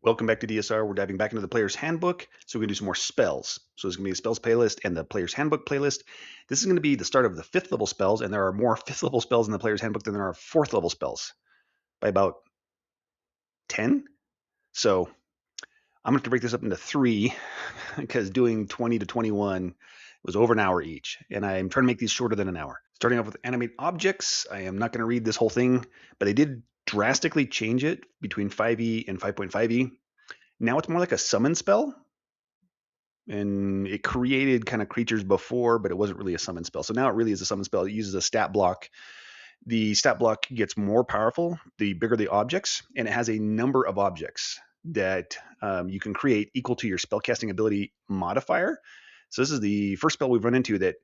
Welcome back to DSR. We're diving back into the player's handbook. So we're going to do some more spells. So there's going to be a spells playlist and the player's handbook playlist. This is going to be the start of the 5th level spells, and there are more 5th level spells in the player's handbook than there are 4th level spells by about 10. So I'm going to have to break this up into 3 because doing 20 to 21 was over an hour each. And I'm trying to make these shorter than an hour. Starting off with Animate Objects. I am not going to read this whole thing, but I did drastically change it between 5e and 5.5e. Now it's more like a summon spell. And it created kind of creatures before, but it wasn't really a summon spell. So now it really is a summon spell. It uses a stat block. The stat block gets more powerful the bigger the objects, and it has a number of objects that you can create equal to your spellcasting ability modifier. So this is the first spell we've run into that,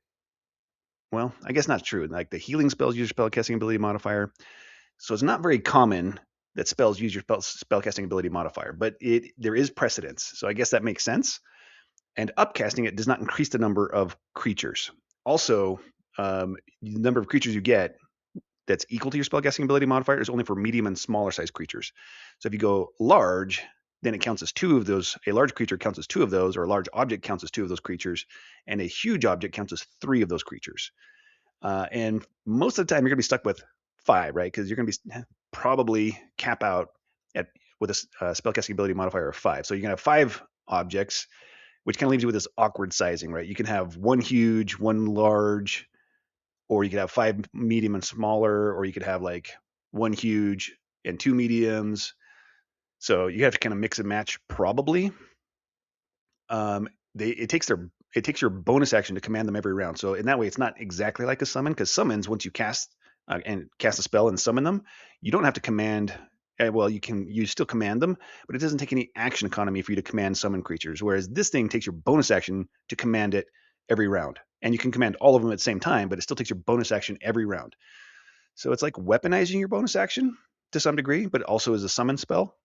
well, I guess not true. Like the healing spells use your spellcasting ability modifier. So it's not very common that spells use your spellcasting ability modifier, but there is precedence. So I guess that makes sense. And upcasting it does not increase the number of creatures. Also, the number of creatures you get that's equal to your spellcasting ability modifier is only for medium and smaller size creatures. So if you go large, then it counts as 2 of those. A large creature counts as 2 of those, or a large object counts as 2 of those creatures, and a huge object counts as 3 of those creatures. And most of the time, you're going to be stuck with 5, right? Because you're going to be probably cap out with a spellcasting ability modifier of 5. So you're going to have 5 objects, which kind of leaves you with this awkward sizing, right? You can have 1 huge, 1 large, or you could have 5 medium and smaller, or you could have like 1 huge and 2 mediums. So you have to kind of mix and match probably. It takes your bonus action to command them every round. So in that way, it's not exactly like a summon, because summons, once you cast a spell and summon them, you don't have to command. Well, you still command them, but it doesn't take any action economy for you to command summon creatures. Whereas this thing takes your bonus action to command it every round. And you can command all of them at the same time, but it still takes your bonus action every round. So it's like weaponizing your bonus action to some degree, but it also is a summon spell.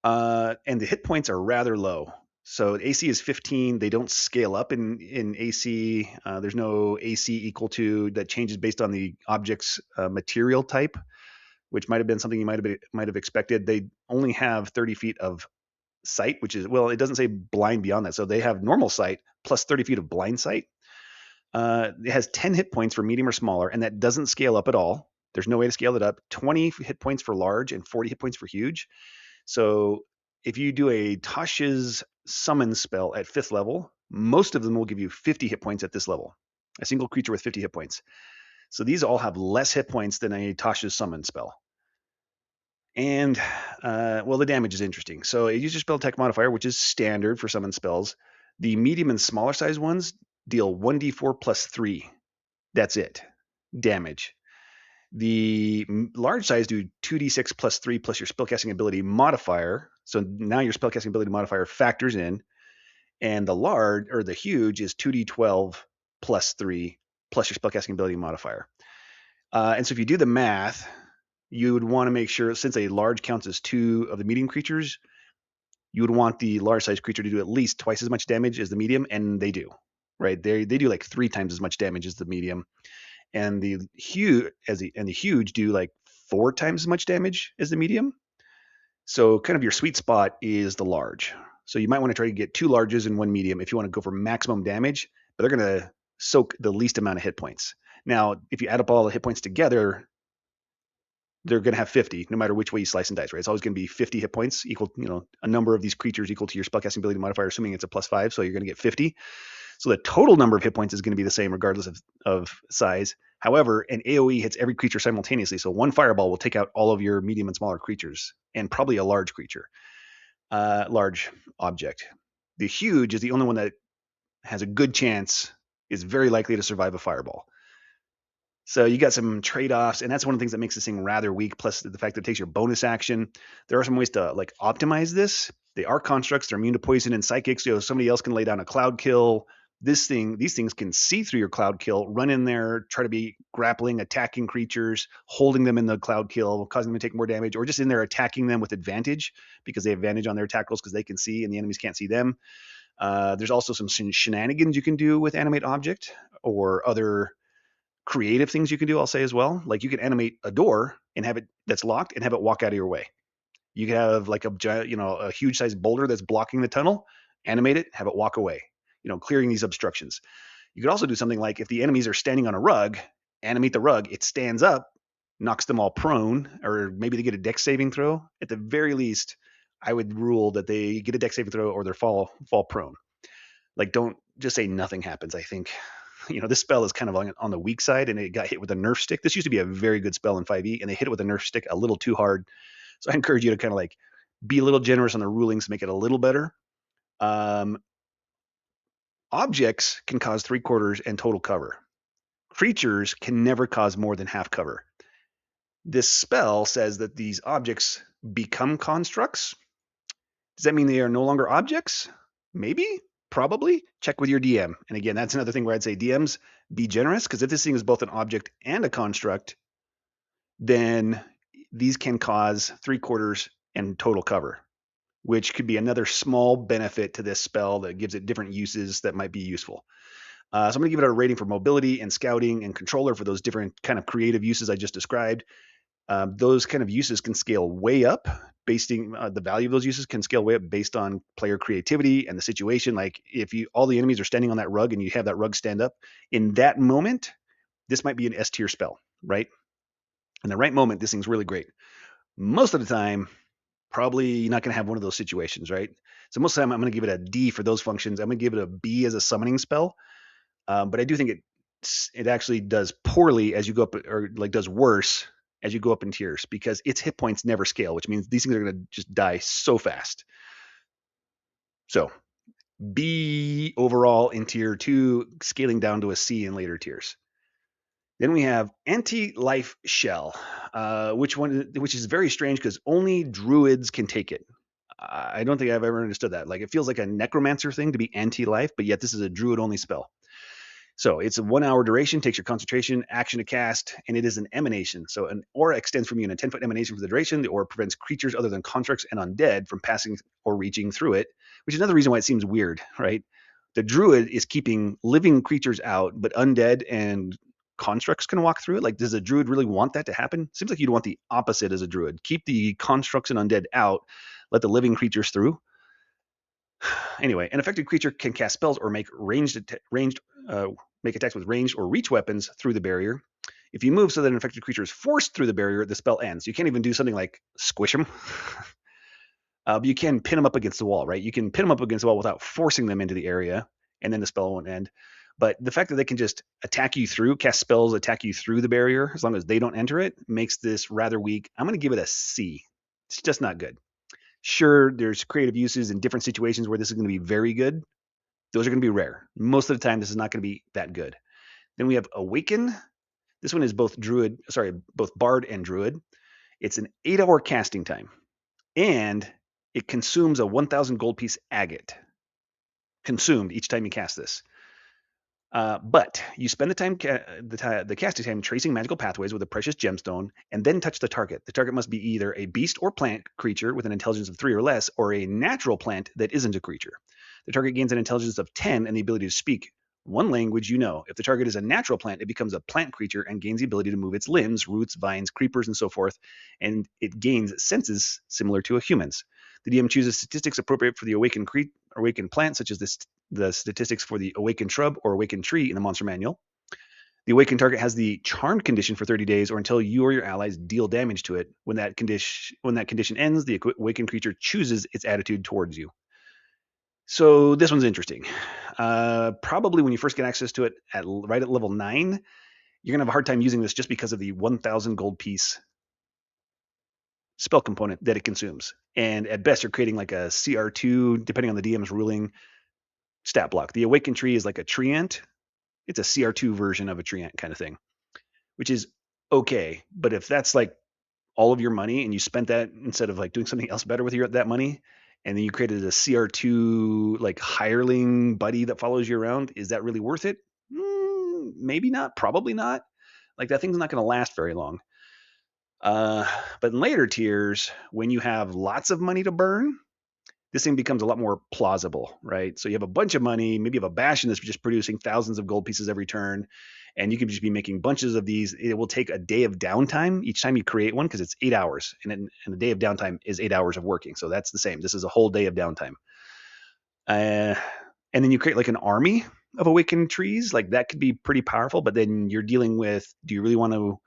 And the hit points are rather low. So AC is 15. They don't scale up in AC. There's no AC equal to that changes based on the object's material type, which might have been something you might have expected. They only have 30 feet of sight, which is, well, it doesn't say blind beyond that. So they have normal sight plus 30 feet of blind sight. It has 10 hit points for medium or smaller, and that doesn't scale up at all. There's no way to scale it up. 20 hit points for large and 40 hit points for huge. So if you do a Tasha's summon spell at 5th level, most of them will give you 50 hit points at this level. A single creature with 50 hit points. So these all have less hit points than a Tasha's summon spell. And, well, the damage is interesting. So it uses your spell attack modifier, which is standard for summon spells. The medium and smaller size ones deal 1d4 plus 3. That's it. Damage. The large size do 2d6 plus 3 plus your spellcasting ability modifier. So now your spellcasting ability modifier factors in. And the huge is 2d12 plus 3 plus your spellcasting ability modifier. And so if you do the math, you would want to make sure, since a large counts as 2 of the medium creatures, you would want the large size creature to do at least twice as much damage as the medium, and they do, right? They do like 3 times as much damage as the medium, and the huge do like 4 times as much damage as the medium. So kind of your sweet spot is the large. So you might want to try to get 2 larges and 1 medium if you want to go for maximum damage, but they're going to soak the least amount of hit points. Now, if you add up all the hit points together, they're going to have 50, no matter which way you slice and dice, right? It's always going to be 50 hit points equal, a number of these creatures equal to your spellcasting ability modifier, assuming it's a +5, so you're going to get 50. So the total number of hit points is going to be the same regardless of size. However, an AoE hits every creature simultaneously, so 1 fireball will take out all of your medium and smaller creatures, and probably a large creature, large object. The huge is the only one that has a good chance, is very likely to survive a fireball. So you got some trade-offs, and that's one of the things that makes this thing rather weak, plus the fact that it takes your bonus action. There are some ways to like optimize this. They are constructs. They're immune to poison and psychics. Somebody else can lay down a Cloudkill. These things can see through your Cloudkill, run in there, try to be grappling, attacking creatures, holding them in the Cloudkill, causing them to take more damage, or just in there attacking them with advantage because they have advantage on their attack rolls because they can see and the enemies can't see them. There's also some shenanigans you can do with Animate Object or other creative things you can do, I'll say as well. Like you can animate a door and have it that's locked and have it walk out of your way. You can have like a giant, a huge sized boulder that's blocking the tunnel, animate it, have it walk away, clearing these obstructions. You could also do something like if the enemies are standing on a rug, animate the rug, it stands up, knocks them all prone, or maybe they get a dex saving throw. At the very least, I would rule that they get a dex saving throw or they fall prone. Like, don't just say nothing happens. I think, this spell is kind of on the weak side, and it got hit with a nerf stick. This used to be a very good spell in 5e, and they hit it with a nerf stick a little too hard. So I encourage you to kind of like be a little generous on the rulings to make it a little better. Objects can cause 3/4 and total cover. Creatures can never cause more than half cover. This spell says that these objects become constructs. Does that mean they are no longer objects? Maybe, probably. Check with your DM. And again, that's another thing where I'd say DMs, be generous, because if this thing is both an object and a construct, then these can cause 3/4 and total cover, which could be another small benefit to this spell that gives it different uses that might be useful. So I'm going to give it a rating for mobility and scouting and controller for those different kind of creative uses I just described. Those kind of uses can scale way up. The value of those uses can scale way up based on player creativity and the situation. Like if all the enemies are standing on that rug and you have that rug stand up, in that moment, this might be an S tier spell, right? In the right moment, this thing's really great. Most of the time, probably not going to have one of those situations, right? So most of the time, I'm going to give it a D for those functions. I'm going to give it a B as a summoning spell. But I do think it actually does poorly as you go up, or like does worse as you go up in tiers, because its hit points never scale, which means these things are going to just die so fast. So B overall in tier 2, scaling down to a C in later tiers. Then we have Antilife Shell, which is very strange because only druids can take it. I don't think I've ever understood that. Like, it feels like a necromancer thing to be anti-life, but yet this is a druid-only spell. So it's a 1 hour duration, takes your concentration, action to cast, and it is an emanation. So an aura extends from you in a 10-foot emanation for the duration. The aura prevents creatures other than constructs and undead from passing or reaching through it, which is another reason why it seems weird, right? The druid is keeping living creatures out, but undead and constructs can walk through it. Like, does a druid really want that to happen? Seems like you'd want the opposite as a druid. Keep the constructs and undead out, let the living creatures through. Anyway, an affected creature can cast spells or make make attacks with ranged or reach weapons through the barrier. If you move so that an affected creature is forced through the barrier, the spell ends. You can't even do something like squish them. But you can pin them up against the wall, right? You can pin them up against the wall without forcing them into the area, and then the spell won't end. But the fact that they can just attack you through, cast spells, attack you through the barrier, as long as they don't enter it, makes this rather weak. I'm going to give it a C. It's just not good. Sure, there's creative uses in different situations where this is going to be very good. Those are going to be rare. Most of the time, this is not going to be that good. Then we have Awaken. This one is both Bard and Druid. It's an 8-hour casting time, and it consumes a 1,000 gold piece agate. Consumed each time you cast this. But you spend the casting time tracing magical pathways with a precious gemstone, and then touch the target. The target must be either a beast or plant creature with an intelligence of 3 or less, or a natural plant that isn't a creature. The target gains an intelligence of 10 and the ability to speak one language you know. If the target is a natural plant, it becomes a plant creature and gains the ability to move its limbs, roots, vines, creepers, and so forth, and it gains senses similar to a human's. The DM chooses statistics appropriate for the awakened plant, such as the statistics for the awakened shrub or awakened tree in the monster manual. The awakened target has the charmed condition for 30 days or until you or your allies deal damage to it. When that condition ends, the awakened creature chooses its attitude towards you. So this one's interesting. Probably when you first get access to it right at level 9, you're going to have a hard time using this just because of the 1,000 gold piece spell component that it consumes. And at best, you're creating like a CR2, depending on the DM's ruling, stat block. The Awakened Tree is like a treant. It's a CR2 version of a treant kind of thing, which is okay. But if that's like all of your money and you spent that instead of like doing something else better with that money, and then you created a CR2 like hireling buddy that follows you around, is that really worth it? Maybe not, probably not. Like, that thing's not going to last very long. But in later tiers, when you have lots of money to burn, this thing becomes a lot more plausible, right? So you have a bunch of money, maybe you have a Bastion that's just producing thousands of gold pieces every turn, and you can just be making bunches of these. It will take a day of downtime each time you create one because it's 8 hours, and a day of downtime is 8 hours of working. So that's the same. This is a whole day of downtime. And then you create like an army of awakened trees. Like that could be pretty powerful, but then you're dealing with, do you really want to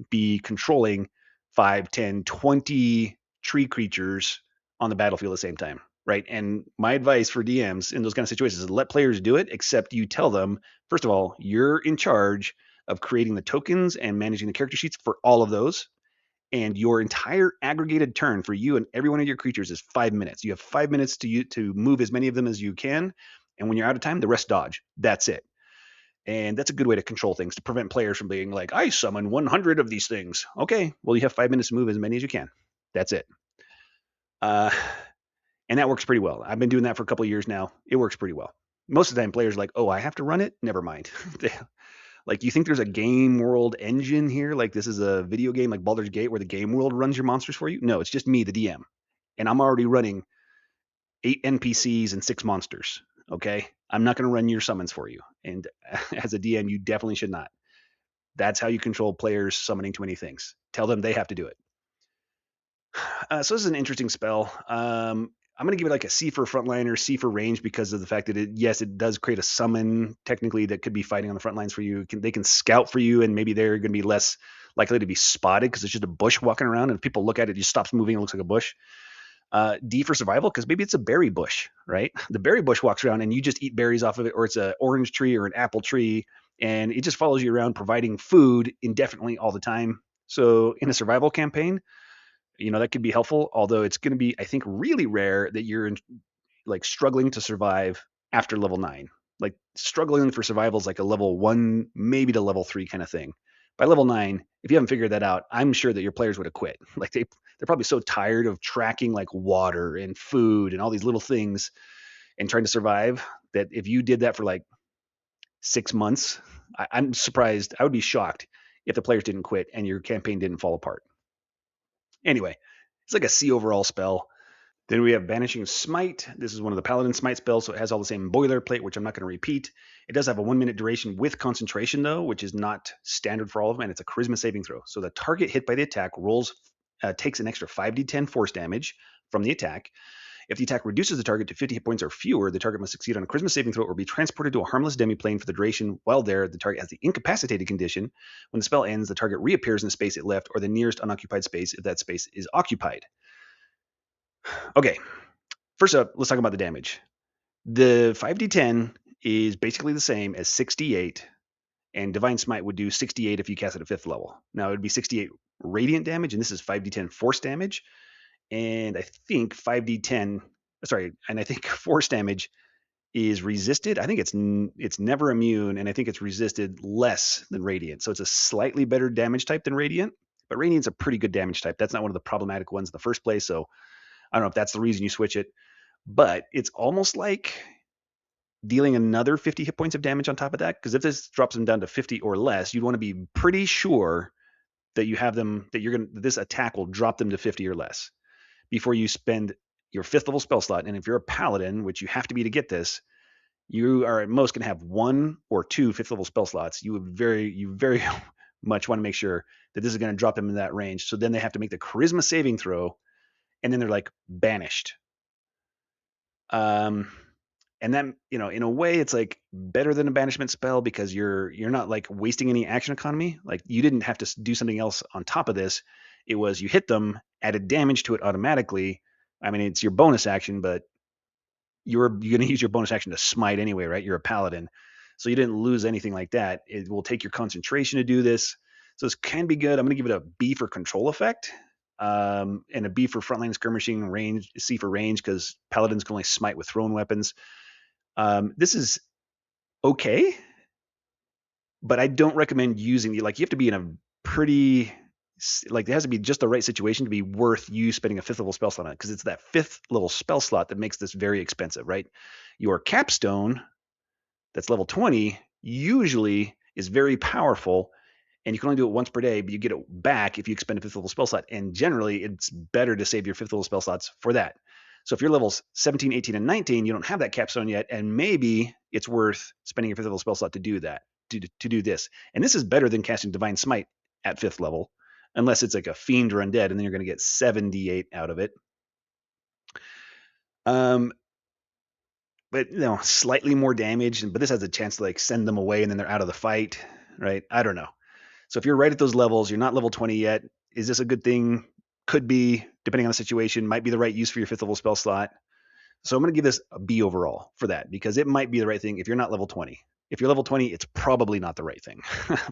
be controlling 5, 10, 20 tree creatures on the battlefield at the same time? Right. And my advice for DMs in those kind of situations is let players do it, except you tell them, first of all, you're in charge of creating the tokens and managing the character sheets for all of those. And your entire aggregated turn for you and every one of your creatures is 5 minutes. You have 5 minutes to move as many of them as you can. And when you're out of time, the rest dodge. That's it. And that's a good way to control things, to prevent players from being like, I summon 100 of these things. Okay, well, you have 5 minutes to move as many as you can. That's it. And that works pretty well. I've been doing that for a couple of years now. It works pretty well. Most of the time, players are like, oh, I have to run it? Never mind. Like, you think there's a game world engine here? Like, this is a video game like Baldur's Gate where the game world runs your monsters for you? No, it's just me, the DM. And I'm already running 8 NPCs and 6 monsters. Okay? I'm not going to run your summons for you. And as a DM, you definitely should not. That's how you control players summoning too many things. Tell them they have to do it. So this is an interesting spell. I'm going to give it like a C for frontliner, C for range because of the fact that it does create a summon technically that could be fighting on the front lines for you. They can scout for you, and maybe they're going to be less likely to be spotted because it's just a bush walking around, and if people look at it, it just stops moving. It looks like a bush. D for survival because maybe it's a berry bush, right? The berry bush walks around and you just eat berries off of it, or it's an orange tree or an apple tree, and it just follows you around providing food indefinitely all the time. So in a survival campaign, that could be helpful, although it's going to be, I think, really rare that you're like struggling to survive after level 9. Like struggling for survival is like a level 1, maybe to level 3 kind of thing. By level 9, if you haven't figured that out, I'm sure that your players would have quit. Like they're probably so tired of tracking like water and food and all these little things and trying to survive that if you did that for like 6 months, I'm surprised. I would be shocked if the players didn't quit and your campaign didn't fall apart. Anyway, it's like a C overall spell. Then we have Banishing Smite. This is one of the Paladin Smite spells, so it has all the same boilerplate, which I'm not going to repeat. It does have a 1-minute duration with concentration, though, which is not standard for all of them, and it's a charisma saving throw. So the target hit by the attack takes an extra 5d10 force damage from the attack. If the attack reduces the target to 50 hit points or fewer, the target must succeed on a charisma saving throw or be transported to a harmless demiplane for the duration. While there, the target has the incapacitated condition. When the spell ends, the target reappears in the space it left or the nearest unoccupied space if that space is occupied. Okay, first up, let's talk about the damage. The 5d10 is basically the same as 68, and Divine Smite would do 68 if you cast it at 5th level. Now, it would be 68 radiant damage, and this is 5d10 force damage. And I think I think force damage is resisted. I think it's never immune, and I think it's resisted less than radiant. So it's a slightly better damage type than radiant, but radiant's a pretty good damage type. That's not one of the problematic ones in the first place. So I don't know if that's the reason you switch it, but it's almost like dealing another 50 hit points of damage on top of that. Because if this drops them down to 50 or less, you'd want to be pretty sure that you have them, this attack will drop them to 50 or less before you spend your 5th level spell slot. And if you're a paladin, which you have to be to get this, you are at most going to have 1 or 2 5th level spell slots. You very much want to make sure that this is going to drop them in that range. So then they have to make the charisma saving throw, and then they're like banished. And then, in a way, it's like better than a banishment spell because you're not like wasting any action economy. Like you didn't have to do something else on top of this. It was you hit them, added damage to it automatically. I mean, it's your bonus action, but you're going to use your bonus action to smite anyway, right? You're a paladin, so you didn't lose anything like that. It will take your concentration to do this, so this can be good. I'm going to give it a B for control effect, and a B for frontline skirmishing, range, C for range because paladins can only smite with thrown weapons. This is okay, but I don't recommend using you have to be in a pretty there has to be just the right situation to be worth you spending a 5th level spell slot on it, because it's that 5th level spell slot that makes this very expensive, right? Your capstone, that's level 20, usually is very powerful, and you can only do it once per day, but you get it back if you expend a 5th level spell slot. And generally, it's better to save your 5th level spell slots for that. So if you're levels 17, 18, and 19, you don't have that capstone yet, and maybe it's worth spending your 5th level spell slot to do that, to do this. And this is better than casting Divine Smite at 5th level, unless it's like a Fiend or Undead, and then you're going to get 78 out of it. But slightly more damage, but this has a chance to like send them away and then they're out of the fight, right? I don't know. So if you're right at those levels, you're not level 20 yet. Is this a good thing? Could be, depending on the situation, might be the right use for your 5th level spell slot. So I'm going to give this a B overall for that, because it might be the right thing if you're not level 20. If you're level 20, it's probably not the right thing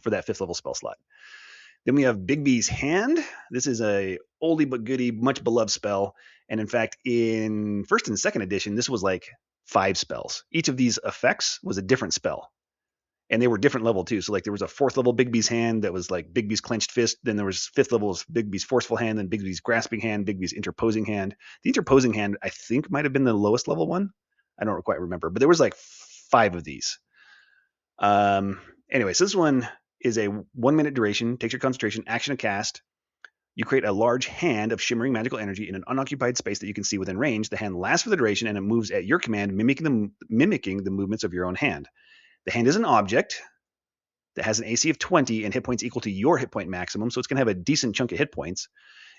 for that 5th level spell slot. Then we have Bigby's Hand. This is a oldie but goodie, much beloved spell. And in fact, in 1st and 2nd edition, this was like 5 spells. Each of these effects was a different spell. And they were different level too. So like there was a 4th level Bigby's Hand that was like Bigby's Clenched Fist. Then there was 5th level Bigby's Forceful Hand, then Bigby's Grasping Hand, Bigby's Interposing Hand. The Interposing Hand, I think, might have been the lowest level one. I don't quite remember, but there was like 5 of these. Anyway, so this one is a 1-minute duration, takes your concentration, action to cast. You create a large hand of shimmering magical energy in an unoccupied space that you can see within range. The hand lasts for the duration and it moves at your command, mimicking the movements of your own hand. The hand is an object that has an AC of 20 and hit points equal to your hit point maximum, so it's going to have a decent chunk of hit points.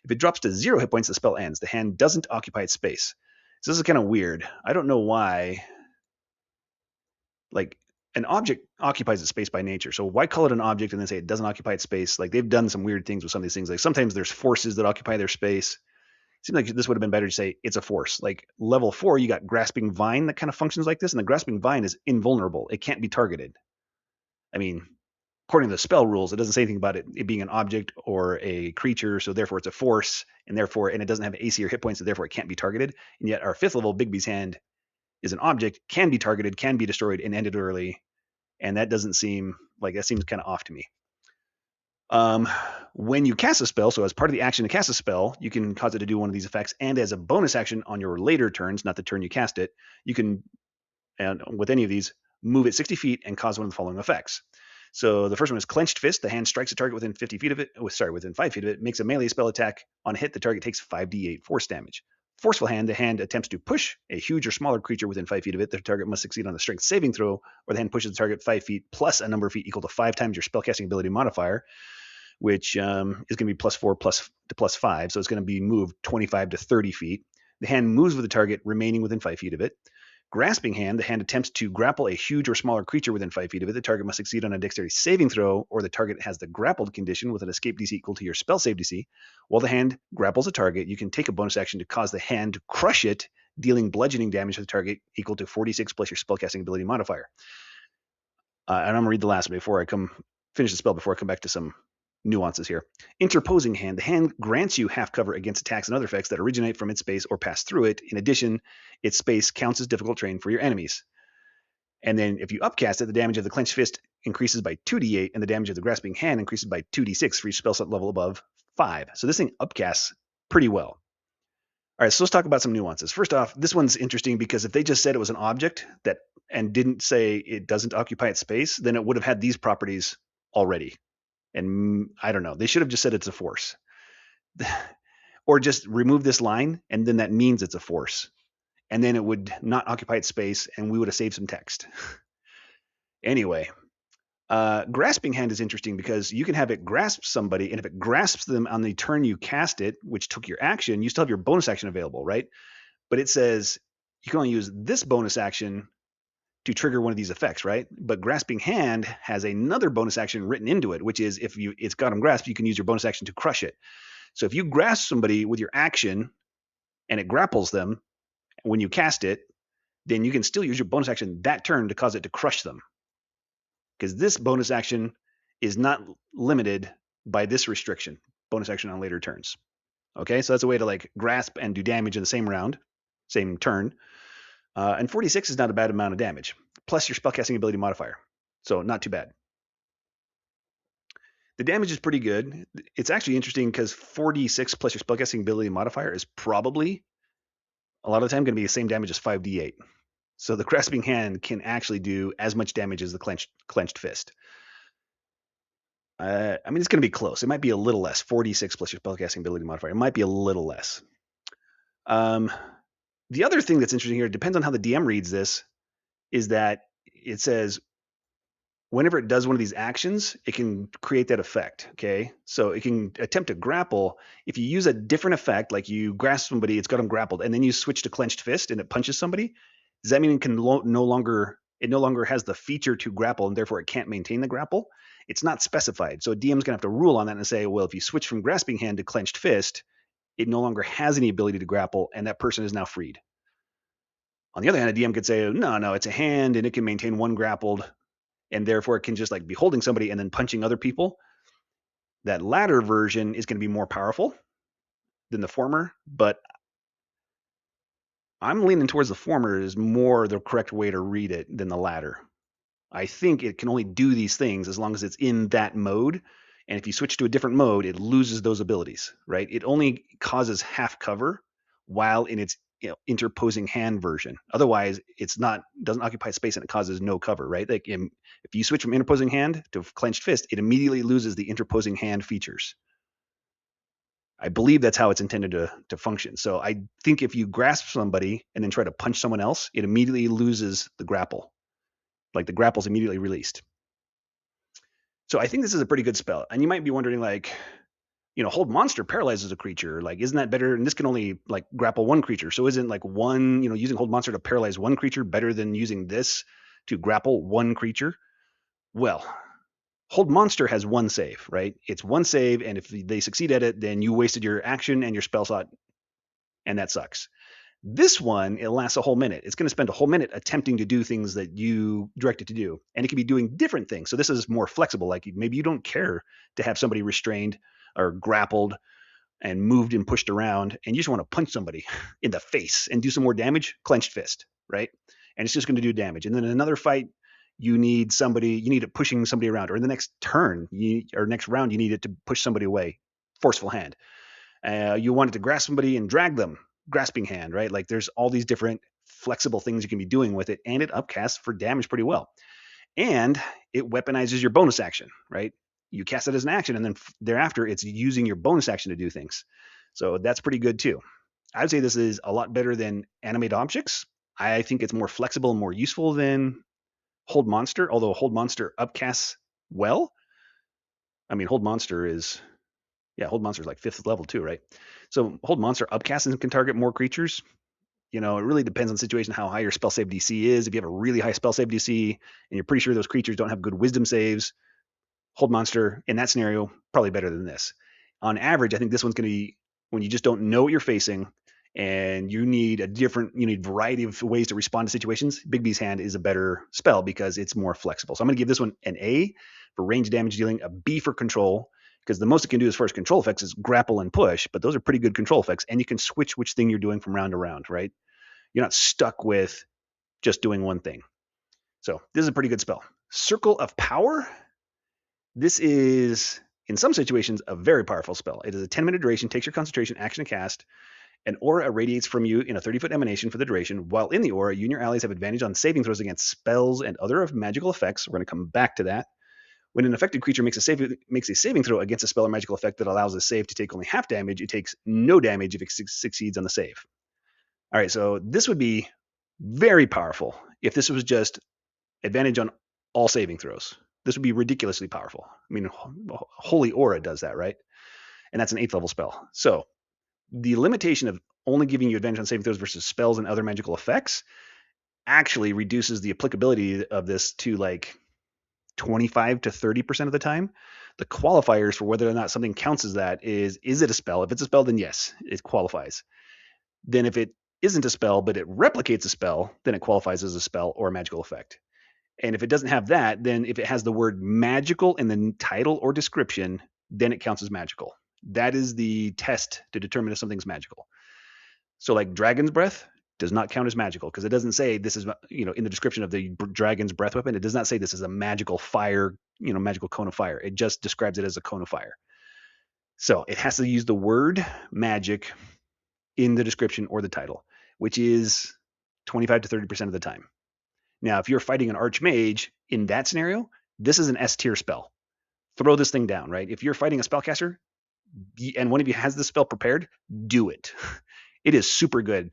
If it drops to 0 hit points, the spell ends. The hand doesn't occupy its space. So this is kind of weird. I don't know why. Like, an object occupies its space by nature. So why call it an object and then say it doesn't occupy its space? Like, they've done some weird things with some of these things. Like, sometimes there's forces that occupy their space. It seems like this would have been better to say it's a force. Like, level 4, you got Grasping Vine that kind of functions like this, and the Grasping Vine is invulnerable. It can't be targeted. I mean, according to the spell rules, it doesn't say anything about it being an object or a creature, so therefore it's a force, and it doesn't have AC or hit points, so therefore it can't be targeted. And yet our 5th level Bigby's Hand is an object, can be targeted, can be destroyed, and ended early. And that doesn't seem like, that seems kind of off to me. When you cast a spell, so as part of the action to cast a spell, you can cause it to do one of these effects, and as a bonus action on your later turns, not the turn you cast it, you can, and with any of these, move it 60 feet and cause one of the following effects. So the first one is Clenched Fist. The hand strikes a target within 50 feet of it. Within 5 feet of it. Makes a melee spell attack. On hit, the target takes 5d8 force damage. Forceful Hand. The hand attempts to push a huge or smaller creature within 5 feet of it. The target must succeed on a strength saving throw, or the hand pushes the target 5 feet plus a number of feet equal to 5 times your spellcasting ability modifier, which is going to be +4 to +5. So it's going to be moved 25 to 30 feet. The hand moves with the target remaining within 5 feet of it. Grasping Hand. The hand attempts to grapple a huge or smaller creature within 5 feet of it. The target must succeed on a dexterity saving throw, or the target has the grappled condition with an escape DC equal to your spell save DC. While the hand grapples a target, you can take a bonus action to cause the hand to crush it, dealing bludgeoning damage to the target equal to 46 plus your spellcasting ability modifier. And I'm going to read the last before I finish the spell before I come back to some nuances here. Interposing Hand. The hand grants you half cover against attacks and other effects that originate from its space or pass through it. In addition, its space counts as difficult terrain for your enemies. And then if you upcast it, the damage of the Clenched Fist increases by 2d8, and the damage of the Grasping Hand increases by 2d6 for each spell set level above 5. So this thing upcasts pretty well. All right, so let's talk about some nuances. First off, this one's interesting because if they just said it was an object and didn't say it doesn't occupy its space, then it would have had these properties already. And I don't know. They should have just said it's a force. Or just remove this line, and then that means it's a force. And then it would not occupy its space, and we would have saved some text. Anyway, Grasping Hand is interesting because you can have it grasp somebody, and if it grasps them on the turn you cast it, which took your action, you still have your bonus action available, right? But it says you can only use this bonus action to trigger one of these effects, right? But Grasping Hand has another bonus action written into it, which is if it's got them grasped, you can use your bonus action to crush it. So if you grasp somebody with your action and it grapples them when you cast it, then you can still use your bonus action that turn to cause it to crush them. Because this bonus action is not limited by this restriction, bonus action on later turns. Okay, so that's a way to like grasp and do damage in the same round, same turn. And 46 is not a bad amount of damage, plus your spellcasting ability modifier. So not too bad. The damage is pretty good. It's actually interesting because 46 plus your spellcasting ability modifier is probably a lot of the time going to be the same damage as 5d8. So the Grasping Hand can actually do as much damage as the Clenched Fist. I mean, it's going to be close. It might be a little less. 46 plus your spellcasting ability modifier. It might be a little less. The other thing that's interesting here, depends on how the DM reads this, is that it says whenever it does one of these actions, it can create that effect. Okay. So it can attempt to grapple. If you use a different effect, like you grasp somebody, it's got them grappled, and then you switch to clenched fist and it punches somebody, does that mean it can no longer has the feature to grapple and therefore it can't maintain the grapple? It's not specified. So a DM's gonna have to rule on that and say, well, if you switch from grasping hand to clenched fist, it no longer has any ability to grapple, and that person is now freed. On the other hand, a DM could say, no, it's a hand and it can maintain one grappled, and therefore it can just like be holding somebody and then punching other people. That latter version is going to be more powerful than the former, but I'm leaning towards the former is more the correct way to read it than the latter. I think it can only do these things as long as it's in that mode. And if you switch to a different mode, it loses those abilities, right? It only causes half cover while in its interposing hand version. Otherwise, it's not doesn't occupy space and it causes no cover, right? Like if you switch from interposing hand to clenched fist, it immediately loses the interposing hand features. I believe that's how it's intended to function. So I think if you grasp somebody and then try to punch someone else, it immediately loses the grapple. Like the grapple's immediately released. So I think this is a pretty good spell. And you might be wondering, like, hold monster paralyzes a creature. Like, isn't that better? And this can only like grapple one creature. So isn't like one, using hold monster to paralyze one creature better than using this to grapple one creature? Well, hold monster has one save, right? It's one save, and if they succeed at it, then you wasted your action and your spell slot, and that sucks. This one, it lasts a whole minute. It's going to spend a whole minute attempting to do things that you direct it to do. And it can be doing different things. So this is more flexible. Like maybe you don't care to have somebody restrained or grappled and moved and pushed around, and you just want to punch somebody in the face and do some more damage, clenched fist, right? And it's just going to do damage. And then in another fight, you need it pushing somebody around, or in the next turn or next round, you need it to push somebody away, forceful hand. You want it to grasp somebody and drag them, grasping hand, right? Like there's all these different flexible things you can be doing with it, and it upcasts for damage pretty well. And it weaponizes your bonus action, right? You cast it as an action, and then thereafter it's using your bonus action to do things. So that's pretty good too. I would say this is a lot better than Animate Objects. I think it's more flexible and more useful than Hold Monster, although Hold Monster upcasts well. I mean, Hold Monster is like 5th level too, right? So Hold Monster upcasts and can target more creatures. It really depends on the situation, how high your spell save DC is. If you have a really high spell save DC and you're pretty sure those creatures don't have good wisdom saves, Hold Monster in that scenario, probably better than this. On average, I think this one's going to be when you just don't know what you're facing and you need variety of ways to respond to situations. Bigby's Hand is a better spell because it's more flexible. So I'm going to give this one an A for range damage dealing, a B for control, because the most it can do as far as control effects is grapple and push, but those are pretty good control effects, and you can switch which thing you're doing from round to round, right? You're not stuck with just doing one thing. So this is a pretty good spell. Circle of Power. This is, in some situations, a very powerful spell. It is a 10-minute duration, takes your concentration, action to cast. An aura irradiates from you in a 30-foot emanation for the duration. While in the aura, you and your allies have advantage on saving throws against spells and other magical effects. We're going to come back to that. When an affected creature makes a saving throw against a spell or magical effect that allows a save to take only half damage, it takes no damage if it succeeds on the save. All right, so this would be very powerful if this was just advantage on all saving throws. This would be ridiculously powerful. I mean, Holy Aura does that, right? And that's an 8th level spell. So the limitation of only giving you advantage on saving throws versus spells and other magical effects actually reduces the applicability of this to like 25 to 30% of the time. The qualifiers for whether or not something counts as that is it a spell? If it's a spell, then yes, it qualifies. Then if it isn't a spell, but it replicates a spell, then it qualifies as a spell or a magical effect. And if it doesn't have that, then if it has the word magical in the title or description, then it counts as magical. That is the test to determine if something's magical. So like Dragon's Breath does not count as magical because it doesn't say this is, in the description of the Dragon's Breath weapon, it does not say this is a magical fire, magical cone of fire. It just describes it as a cone of fire. So it has to use the word magic in the description or the title, which is 25 to 30% of the time. Now, if you're fighting an archmage in that scenario, this is an S tier spell. Throw this thing down, right? If you're fighting a spellcaster and one of you has this spell prepared, do it. It is super good.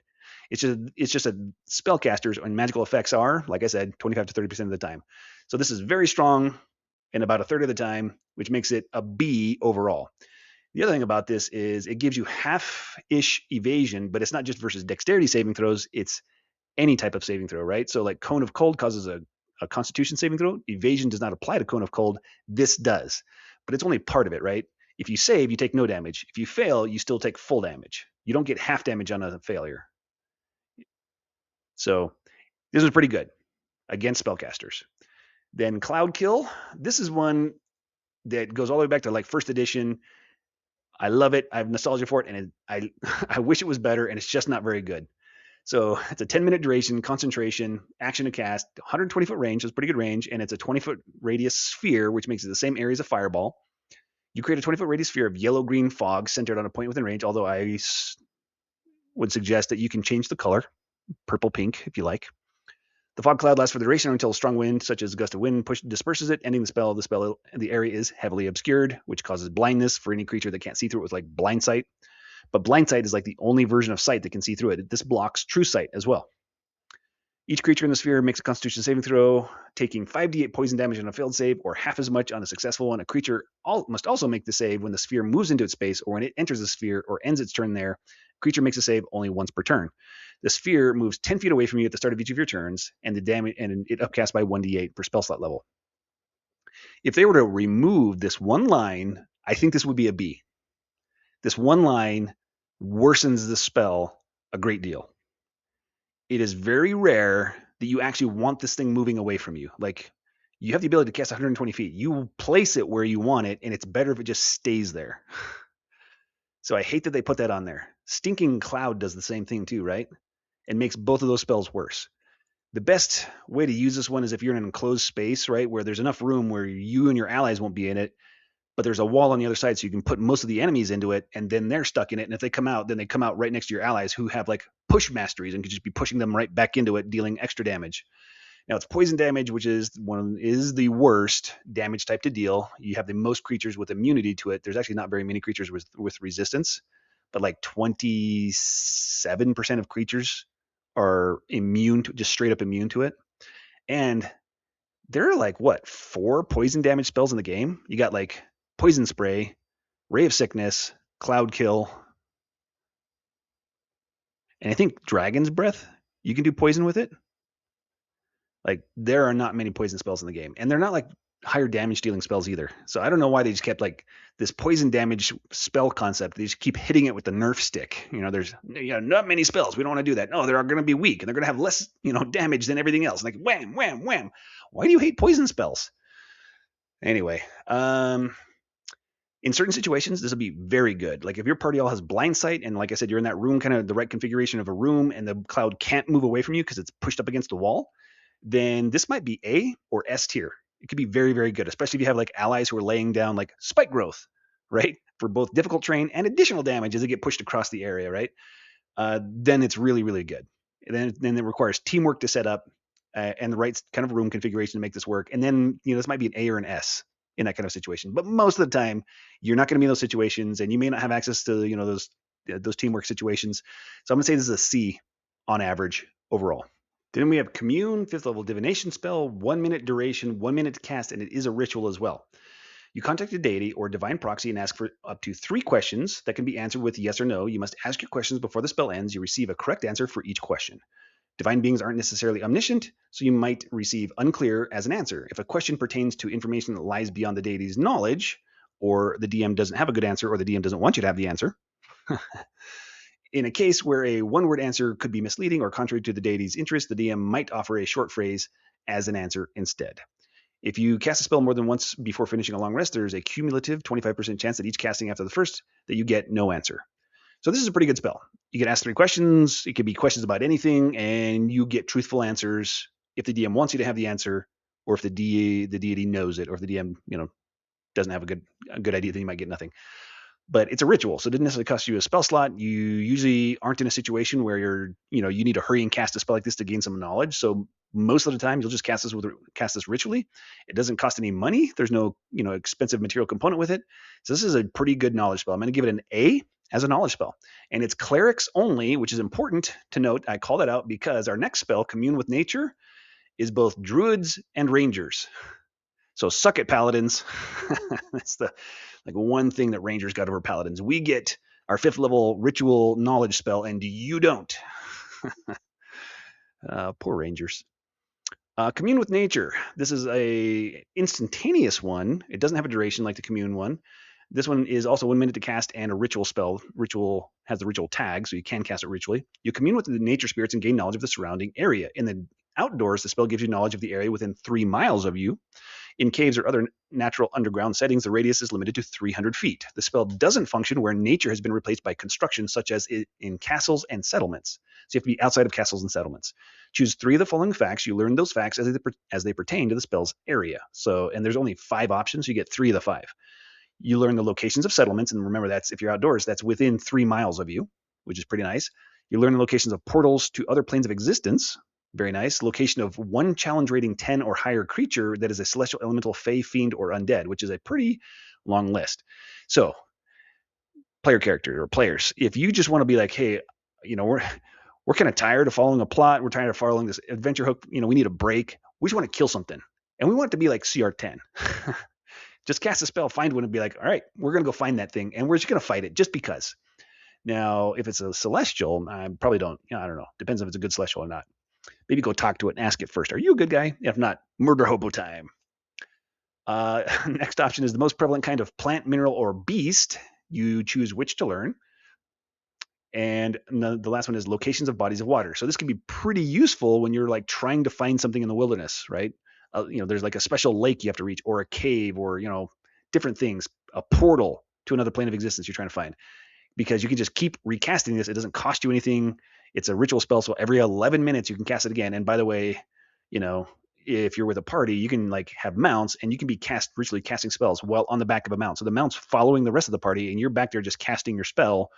It's just a spellcasters and magical effects are, like I said, 25 to 30% of the time. So this is very strong in about a third of the time, which makes it a B overall. The other thing about this is it gives you half-ish evasion, but it's not just versus dexterity saving throws, it's any type of saving throw, right? So like Cone of Cold causes a Constitution saving throw. Evasion does not apply to Cone of Cold. This does, but it's only part of it, right? If you save, you take no damage. If you fail, you still take full damage. You don't get half damage on a failure. So this is pretty good against spellcasters. Then Cloudkill. This is one that goes all the way back to like first edition. I love it. I have nostalgia for it, and I wish it was better, and it's just not very good. So it's a 10-minute duration, concentration, action to cast, 120-foot range, so it's pretty good range, and it's a 20-foot radius sphere, which makes it the same area as a fireball. You create a 20-foot radius sphere of yellow-green fog centered on a point within range, although I would suggest that you can change the color, purple-pink, if you like. The fog cloud lasts for the duration until a strong wind, such as a gust of wind, disperses it, ending the spell. The area is heavily obscured, which causes blindness for any creature that can't see through it with like blind sight. But blind sight is like the only version of sight that can see through it. This blocks true sight as well. Each creature in the sphere makes a Constitution saving throw, taking 5d8 poison damage on a failed save, or half as much on a successful one. A creature must also make the save when the sphere moves into its space, or when it enters the sphere or ends its turn there. Creature makes a save only once per turn. The sphere moves 10 feet away from you at the start of each of your turns, and it upcasts by 1d8 per spell slot level. If they were to remove this one line, I think this would be a B. This one line worsens the spell a great deal. It is very rare that you actually want this thing moving away from you. Like, you have the ability to cast 120 feet. You place it where you want it, and it's better if it just stays there. So I hate that they put that on there. Stinking Cloud does the same thing too, right? And makes both of those spells worse. The best way to use this one is if you're in an enclosed space, right, where there's enough room where you and your allies won't be in it, but there's a wall on the other side, so you can put most of the enemies into it, and then they're stuck in it. And if they come out, then they come out right next to your allies who have like push masteries and could just be pushing them right back into it, dealing extra damage. Now it's poison damage, which is the worst damage type to deal. You have the most creatures with immunity to it. There's actually not very many creatures with resistance, but like 27% of creatures are immune to, just straight up immune to it. And there are like 4 poison damage spells in the game. You got like Poison Spray, Ray of Sickness, Cloudkill, and I think Dragon's Breath. You can do poison with it. Like, there are not many poison spells in the game, and they're not like higher damage dealing spells either. So I don't know why they just kept like this poison damage spell concept. They just keep hitting it with the Nerf stick. There's not many spells. We don't want to do that. No, they're going to be weak and they're going to have less damage than everything else. Like wham, wham, wham. Why do you hate poison spells? Anyway, in certain situations, this will be very good. Like if your party all has blind sight, and like I said, you're in that room, kind of the right configuration of a room, and the cloud can't move away from you because it's pushed up against the wall, then this might be A or S tier. It could be very, very good, especially if you have like allies who are laying down like spike growth, right? For both difficult terrain and additional damage as they get pushed across the area, right? Then it's really, really good. And then it requires teamwork to set up and the right kind of room configuration to make this work. And then, this might be an A or an S in that kind of situation. But most of the time, you're not going to be in those situations, and you may not have access to, those teamwork situations. So I'm going to say this is a C on average overall. Then we have Commune, 5th level divination spell, 1 minute duration, 1 minute to cast, and it is a ritual as well. You contact a deity or divine proxy and ask for up to 3 questions that can be answered with yes or no. You must ask your questions before the spell ends. You receive a correct answer for each question. Divine beings aren't necessarily omniscient, so you might receive unclear as an answer. If a question pertains to information that lies beyond the deity's knowledge, or the DM doesn't have a good answer, or the DM doesn't want you to have the answer, in a case where a one-word answer could be misleading or contrary to the deity's interest, the DM might offer a short phrase as an answer instead. If you cast a spell more than once before finishing a long rest, there's a cumulative 25% chance that each casting after the first that you get no answer. So this is a pretty good spell. You can ask 3 questions. It could be questions about anything, and you get truthful answers if the DM wants you to have the answer, or if the deity knows it, or if the DM doesn't have a good idea, then you might get nothing. But it's a ritual, so it didn't necessarily cost you a spell slot. You usually aren't in a situation where you need to hurry and cast a spell like this to gain some knowledge. So most of the time, you'll just cast this ritually. It doesn't cost any money. There's no expensive material component with it. So this is a pretty good knowledge spell. I'm going to give it an A, as a knowledge spell. And it's clerics only, which is important to note. I call that out because our next spell, Commune with Nature, is both druids and rangers. So suck it, paladins. That's the one thing that rangers got over paladins. We get our 5th level ritual knowledge spell, and you don't. Poor rangers. Commune with Nature. This is a instantaneous one. It doesn't have a duration like the Commune one. This one is also 1 minute to cast and a ritual spell. Ritual has the ritual tag, so you can cast it ritually. You commune with the nature spirits and gain knowledge of the surrounding area. In the outdoors, the spell gives you knowledge of the area within 3 miles of you. In caves or other natural underground settings, the radius is limited to 300 feet. The spell doesn't function where nature has been replaced by construction, such as in castles and settlements. So you have to be outside of castles and settlements. Choose 3 of the following facts. You learn those facts as they pertain to the spell's area. And there's only 5 options, so you get 3 of the 5. You learn the locations of settlements, and remember that's if you're outdoors, that's within 3 miles of you, which is pretty nice. You learn the locations of portals to other planes of existence. Very nice. Location of 1 challenge rating 10 or higher creature that is a celestial elemental, fey, fiend, or undead, which is a pretty long list. So, player character or players, if you just want to be like, hey, we're kind of tired of following a plot, we're tired of following this adventure hook, we need a break. We just want to kill something, and we want it to be like CR10. Just cast a spell, find one, and be like, all right, we're going to go find that thing, and we're just going to fight it just because. Now, if it's a celestial, I probably don't, I don't know. Depends if it's a good celestial or not. Maybe go talk to it and ask it first. Are you a good guy? If not, murder hobo time. Next option is the most prevalent kind of plant, mineral, or beast. You choose which to learn. And the last one is locations of bodies of water. So this can be pretty useful when you're like trying to find something in the wilderness, right? There's like a special lake you have to reach, or a cave, or different things, a portal to another plane of existence you're trying to find. Because you can just keep recasting this. It doesn't cost you anything. It's a ritual spell, so every 11 minutes you can cast it again. And by the way, if you're with a party, you can like have mounts, and you can be ritually casting spells while on the back of a mount. So the mount's following the rest of the party, and you're back there just casting your spell.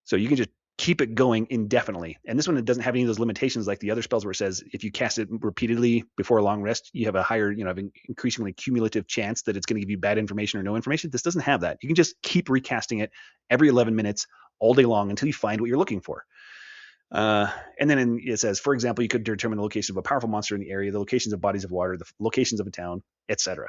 So you can just keep it going indefinitely. And this one, it doesn't have any of those limitations like the other spells where it says if you cast it repeatedly before a long rest, you have a higher, increasingly cumulative chance that it's going to give you bad information or no information. This doesn't have that. You can just keep recasting it every 11 minutes all day long until you find what you're looking for. And then it says, for example, you could determine the location of a powerful monster in the area, the locations of bodies of water, the locations of a town, etc.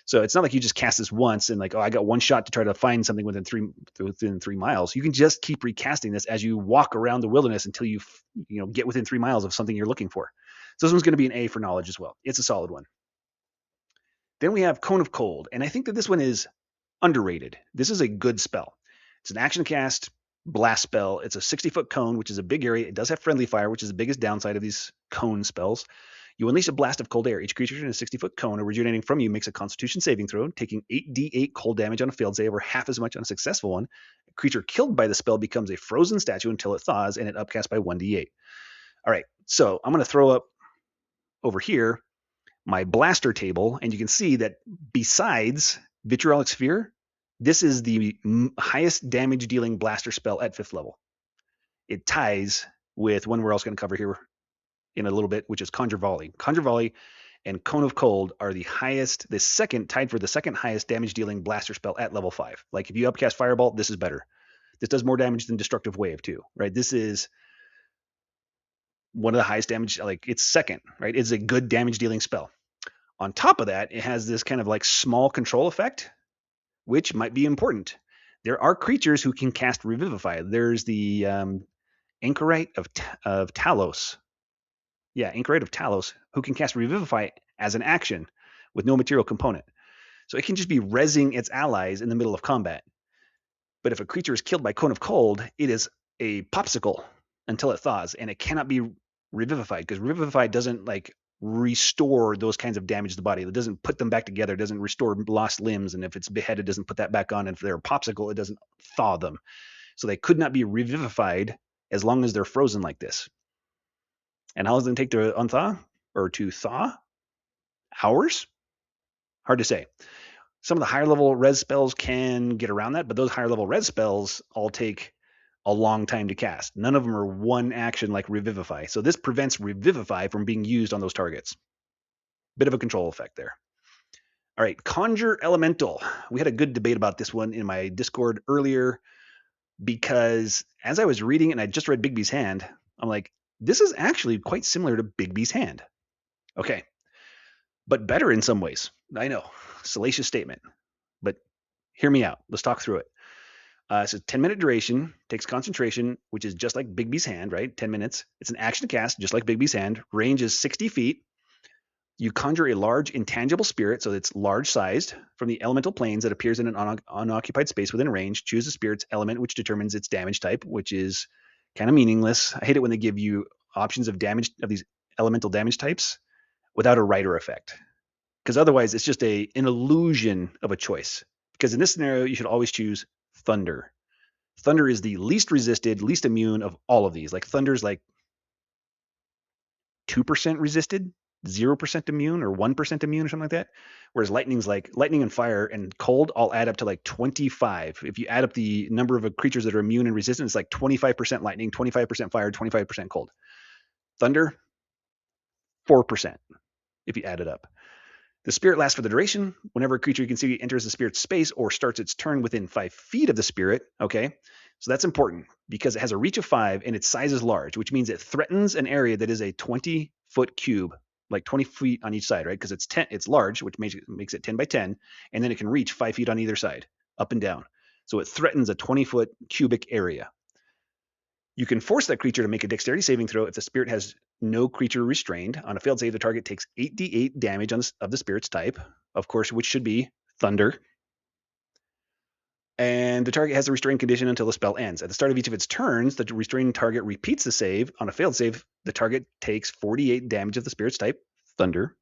So it's not like you just cast this once and like, oh, I got one shot to try to find something within 3 miles. You can just keep recasting this as you walk around the wilderness until you get within 3 miles of something you're looking for. So this one's going to be an A for knowledge as well. It's a solid one. Then we have Cone of Cold, and I think that this one is underrated. This is a good spell. It's an action cast blast spell. It's a 60-foot cone, which is a big area. It does have friendly fire, which is the biggest downside of these cone spells. You unleash a blast of cold air. Each creature in a 60-foot cone originating from you makes a Constitution saving throw, taking 8d8 cold damage on a failed save, or half as much on a successful one. A creature killed by the spell becomes a frozen statue until it thaws, and it upcasts by 1d8. All right, so I'm going to throw up over here my blaster table, and you can see that besides Vitriolic Sphere, this is the highest damage dealing blaster spell at 5th level. It ties with one we're also going to cover here in a little bit, which is Conjure Volley. Conjure Volley and Cone of Cold are tied for the second highest damage dealing blaster spell at level 5. Like if you upcast Firebolt, this is better. This does more damage than Destructive Wave too, right? This is one of the highest damage, like it's second, right? It's a good damage dealing spell. On top of that, it has this kind of like small control effect, which might be important. There are creatures who can cast Revivify. There's the Anchorite of Talos. Yeah, Anchorite of Talos, who can cast Revivify as an action with no material component. So it can just be rezzing its allies in the middle of combat. But if a creature is killed by Cone of Cold, it is a popsicle until it thaws, and it cannot be revivified, because Revivify doesn't like restore those kinds of damage to the body. It doesn't put them back together. It doesn't restore lost limbs. And if it's beheaded, it doesn't put that back on. And if they're a popsicle, it doesn't thaw them. So they could not be revivified as long as they're frozen like this. And how long does it take to unthaw or to thaw? Hours? Hard to say. Some of the higher level res spells can get around that, but those higher level res spells all take a long time to cast. None of them are one action like Revivify. So this prevents Revivify from being used on those targets. Bit of a control effect there. All right, Conjure Elemental. We had a good debate about this one in my Discord earlier. because as I was reading it and I just read Bigby's hand, I'm like, this is actually quite similar to Bigby's hand. Okay, but better in some ways. I know, salacious statement, but hear me out. Let's talk through it. It's a 10-minute duration, takes concentration, which is just like Bigby's hand, right? 10 minutes. It's an action to cast, just like Bigby's hand. Range is 60 feet. You conjure a large intangible spirit, so it's large sized, from the elemental planes that appears in an unoccupied space within range. Choose the spirit's element, which determines its damage type, which is kind of meaningless. I hate it when they give you options of damage of these elemental damage types without a rider effect, because otherwise it's just an illusion of a choice. Because in this scenario, you should always choose Thunder. Thunder is the least resisted, least immune of all of these. Like Thunder's like 2% resisted, 0% immune, or 1% immune, or something like that. Whereas lightning's like lightning and fire and cold all add up to like 25. If you add up the number of creatures that are immune and resistant, it's like 25% lightning, 25% fire, 25% cold. Thunder, 4% if you add it up. The spirit lasts for the duration. Whenever a creature you can see enters the spirit's space or starts its turn within 5 feet of the spirit, okay? So that's important because it has a reach of 5 and its size is large, which means it threatens an area that is a 20-foot cube, like 20 feet on each side, right? Because it's large, which makes it 10 by 10, and then it can reach 5 feet on either side, up and down. So it threatens a 20-foot cubic area. You can force that creature to make a dexterity saving throw if the spirit has no creature restrained. On a failed save, the target takes 8d8 damage of the spirit's type, of course, which should be Thunder. And the target has a restrained condition until the spell ends. At the start of each of its turns, the restrained target repeats the save. On a failed save, the target takes 48 damage of the spirit's type, Thunder.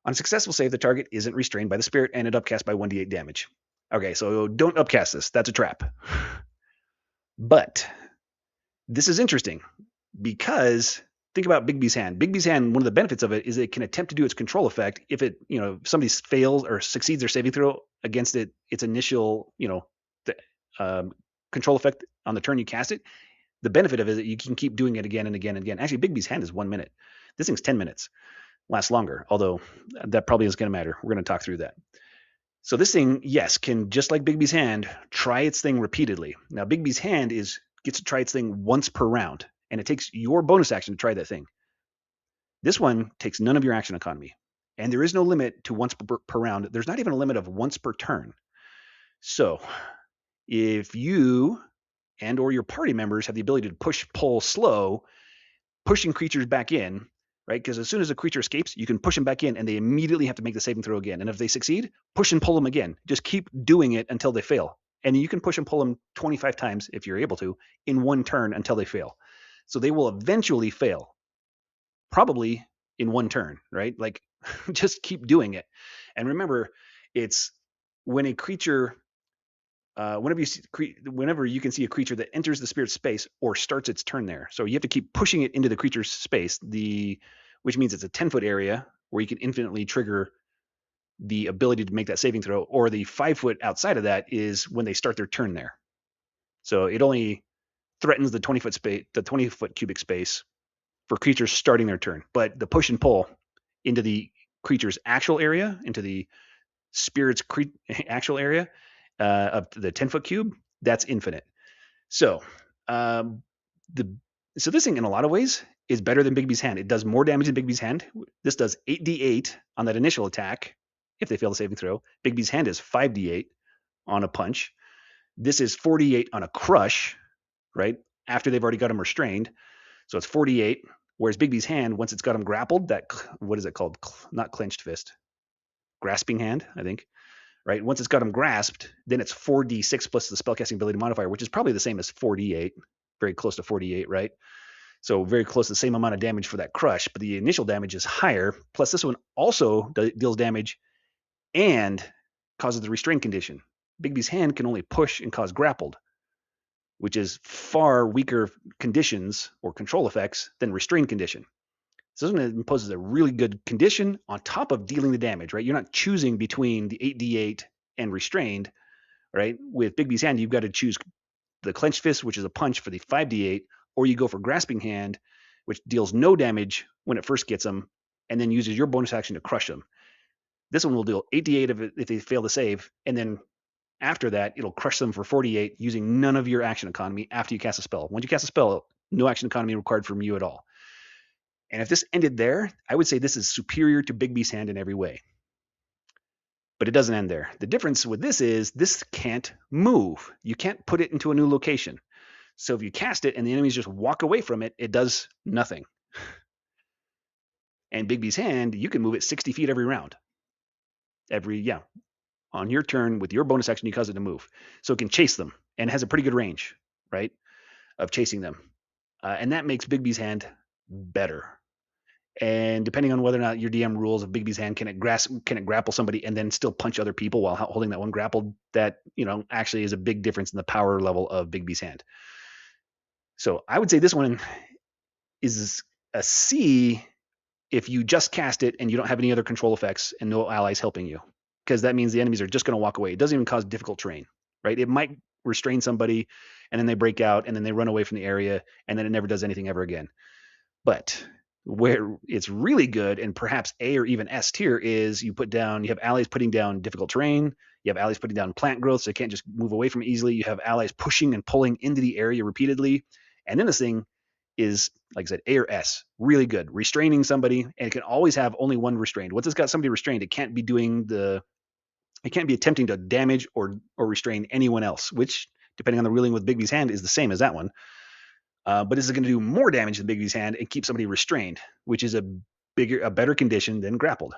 On a successful save, the target isn't restrained by the spirit and it upcasts by 1d8 damage. Okay, so don't upcast this. That's a trap. But this is interesting because think about Bigby's hand. Bigby's hand, one of the benefits of it is it can attempt to do its control effect if it, if somebody fails or succeeds their saving throw against its initial, control effect on the turn you cast it. The benefit of it is that you can keep doing it again and again and again. Actually, Bigby's hand is 1 minute. This thing's 10 minutes. Lasts longer, although that probably isn't going to matter. We're going to talk through that. So this thing, yes, can, just like Bigby's hand, try its thing repeatedly. Now, Bigby's hand gets to try its thing once per round, and it takes your bonus action to try that thing. This one takes none of your action economy, and there is no limit to once per round. There's not even a limit of once per turn. So if you and or your party members have the ability to push, pull, slow, pushing creatures back in, right? Because as soon as a creature escapes, you can push them back in, and they immediately have to make the saving throw again. And if they succeed, push and pull them again. Just keep doing it until they fail. And you can push and pull them 25 times if you're able to in one turn until they fail. So they will eventually fail, probably in one turn, right? Like just keep doing it. And remember, it's when a creature, whenever you can see a creature that enters the spirit's space or starts its turn there. So you have to keep pushing it into the creature's space, which means it's a 10-foot area where you can infinitely trigger the ability to make that saving throw, or the 5 foot outside of that is when they start their turn there. So it only threatens the 20-foot space, the 20-foot cubic space for creatures starting their turn. But the push and pull into the creature's actual area, into the spirit's actual area of the 10-foot cube, that's infinite. So this thing in a lot of ways is better than Bigby's hand. It does more damage than Bigby's hand. This does 8d8 on that initial attack if they fail the saving throw. Bigby's hand is 5d8 on a punch. This is 48 on a crush, right? After they've already got him restrained. So it's 48. Whereas Bigby's hand, once it's got him grappled, what is it called? Not clenched fist. Grasping hand, I think. Right? Once it's got him grasped, then it's 4d6 plus the spellcasting ability modifier, which is probably the same as 4d8. Very close to 48, right? So very close to the same amount of damage for that crush, but the initial damage is higher. Plus this one also deals damage and causes the restraint condition. Bigby's hand can only push and cause grappled, which is far weaker conditions or control effects than restrained condition. So this one imposes a really good condition on top of dealing the damage, right? You're not choosing between the 8d8 and restrained, right? With Bigby's hand, you've got to choose the clenched fist, which is a punch for the 5d8, or you go for grasping hand, which deals no damage when it first gets them, and then uses your bonus action to crush them. This one will deal 8d8 if they fail to save, and then After that, it'll crush them for 48 using none of your action economy after you cast a spell. Once you cast a spell, no action economy required from you at all. And if this ended there, I would say this is superior to Bigby's hand in every way. But it doesn't end there. The difference with this is this can't move. You can't put it into a new location. So if you cast it and the enemies just walk away from it, it does nothing. And Bigby's hand, you can move it 60 feet every round. On your turn with your bonus action, you cause it to move. So it can chase them and it has a pretty good range, right, of chasing them. And that makes Bigby's hand better. And depending on whether or not your DM rules of Bigby's hand, can it grapple somebody and then still punch other people while holding that one grappled? That, actually is a big difference in the power level of Bigby's hand. So I would say this one is a C if you just cast it and you don't have any other control effects and no allies helping you, because that means the enemies are just going to walk away. It doesn't even cause difficult terrain, right? It might restrain somebody and then they break out and then they run away from the area and then it never does anything ever again. But where it's really good, and perhaps A or even S tier, is you have allies putting down difficult terrain, you have allies putting down plant growth so they can't just move away from it easily, you have allies pushing and pulling into the area repeatedly, and then this thing is, like I said, A or S, really good. Restraining somebody, and it can always have only one restrained. Once it's got somebody restrained, it can't be attempting to damage or restrain anyone else, which, depending on the ruling with Bigby's hand, is the same as that one. But this is going to do more damage than Bigby's hand and keep somebody restrained, which is a better condition than grappled.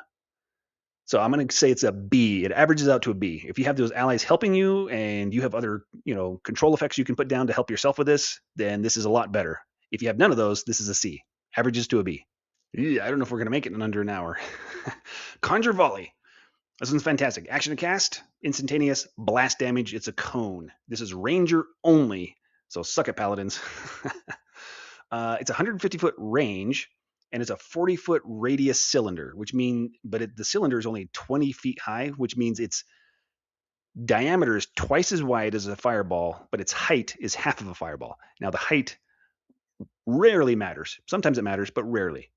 So I'm going to say it's a B. It averages out to a B. If you have those allies helping you and you have other, control effects you can put down to help yourself with this, then this is a lot better. If you have none of those, this is a C. Averages to a B. I don't know if we're going to make it in under an hour. Conjure Volley. This one's fantastic. Action to cast, instantaneous, blast damage. It's a cone. This is ranger only. So suck it, paladins. It's a 150-foot range, and it's a 40-foot radius cylinder, the cylinder is only 20 feet high, which means its diameter is twice as wide as a fireball, but its height is half of a fireball. Now, the height rarely matters. Sometimes it matters, but rarely.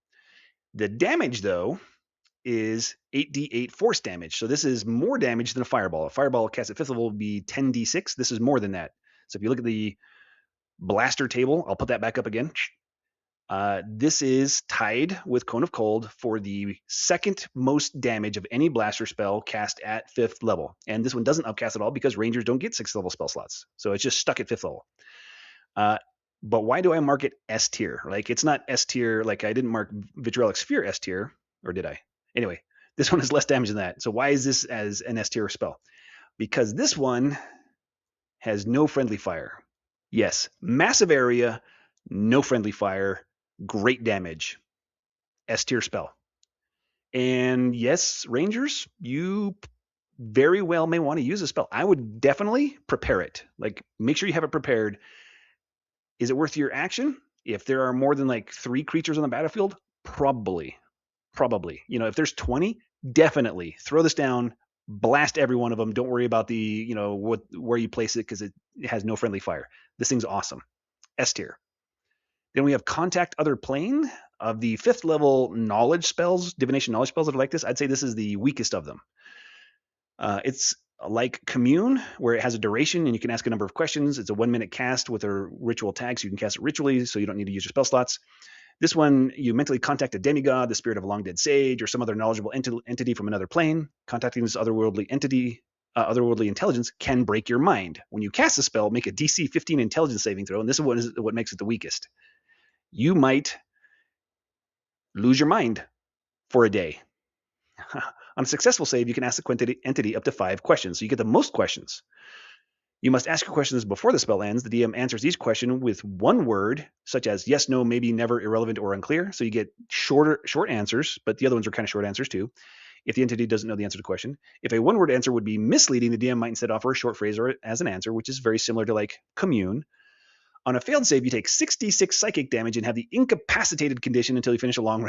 The damage, though, is 8d8 force damage. So this is more damage than a fireball. A fireball cast at 5th level would be 10d6. This is more than that. So if you look at the blaster table, I'll put that back up again. This is tied with Cone of Cold for the second most damage of any blaster spell cast at 5th level. And this one doesn't upcast at all because rangers don't get 6th level spell slots. So it's just stuck at 5th level. But why do I mark it S tier? Like, it's not S tier. Like, I didn't mark Vitriolic Sphere S tier, or did I? Anyway, this one has less damage than that. So why is this as an S tier spell? Because this one has no friendly fire. Yes, massive area, no friendly fire, great damage. S tier spell. And yes, Rangers, you very well may want to use a spell. I would definitely prepare it. Like, make sure you have it prepared. Is it worth your action? If there are more than like 3 creatures on the battlefield, probably. If there's 20, definitely throw this down, blast every one of them. Don't worry about the, where you place it, because it has no friendly fire. This thing's awesome. S tier. Then we have Contact Other Plane. Of the 5th level knowledge spells, divination knowledge spells that are like this, I'd say this is the weakest of them. It's like Commune, where it has a duration and you can ask a number of questions. It's a 1-minute cast with a ritual tag, so you can cast it ritually, so you don't need to use your spell slots. This one, you mentally contact a demigod, the spirit of a long dead sage, or some other knowledgeable entity from another plane. Contacting this otherworldly entity, otherworldly intelligence, can break your mind. When you cast a spell, make a DC 15 intelligence saving throw, and this is what makes it the weakest. You might lose your mind for a day. On a successful save, you can ask the entity up to 5 questions, so you get the most questions. You must ask your questions before the spell ends. The DM answers each question with one word, such as yes, no, maybe, never, irrelevant, or unclear. So you get short answers, but the other ones are kind of short answers too, if the entity doesn't know the answer to the question. If a one-word answer would be misleading, the DM might instead offer a short phrase or as an answer, which is very similar to like Commune. On a failed save, you take 66 psychic damage and have the incapacitated condition until you finish a long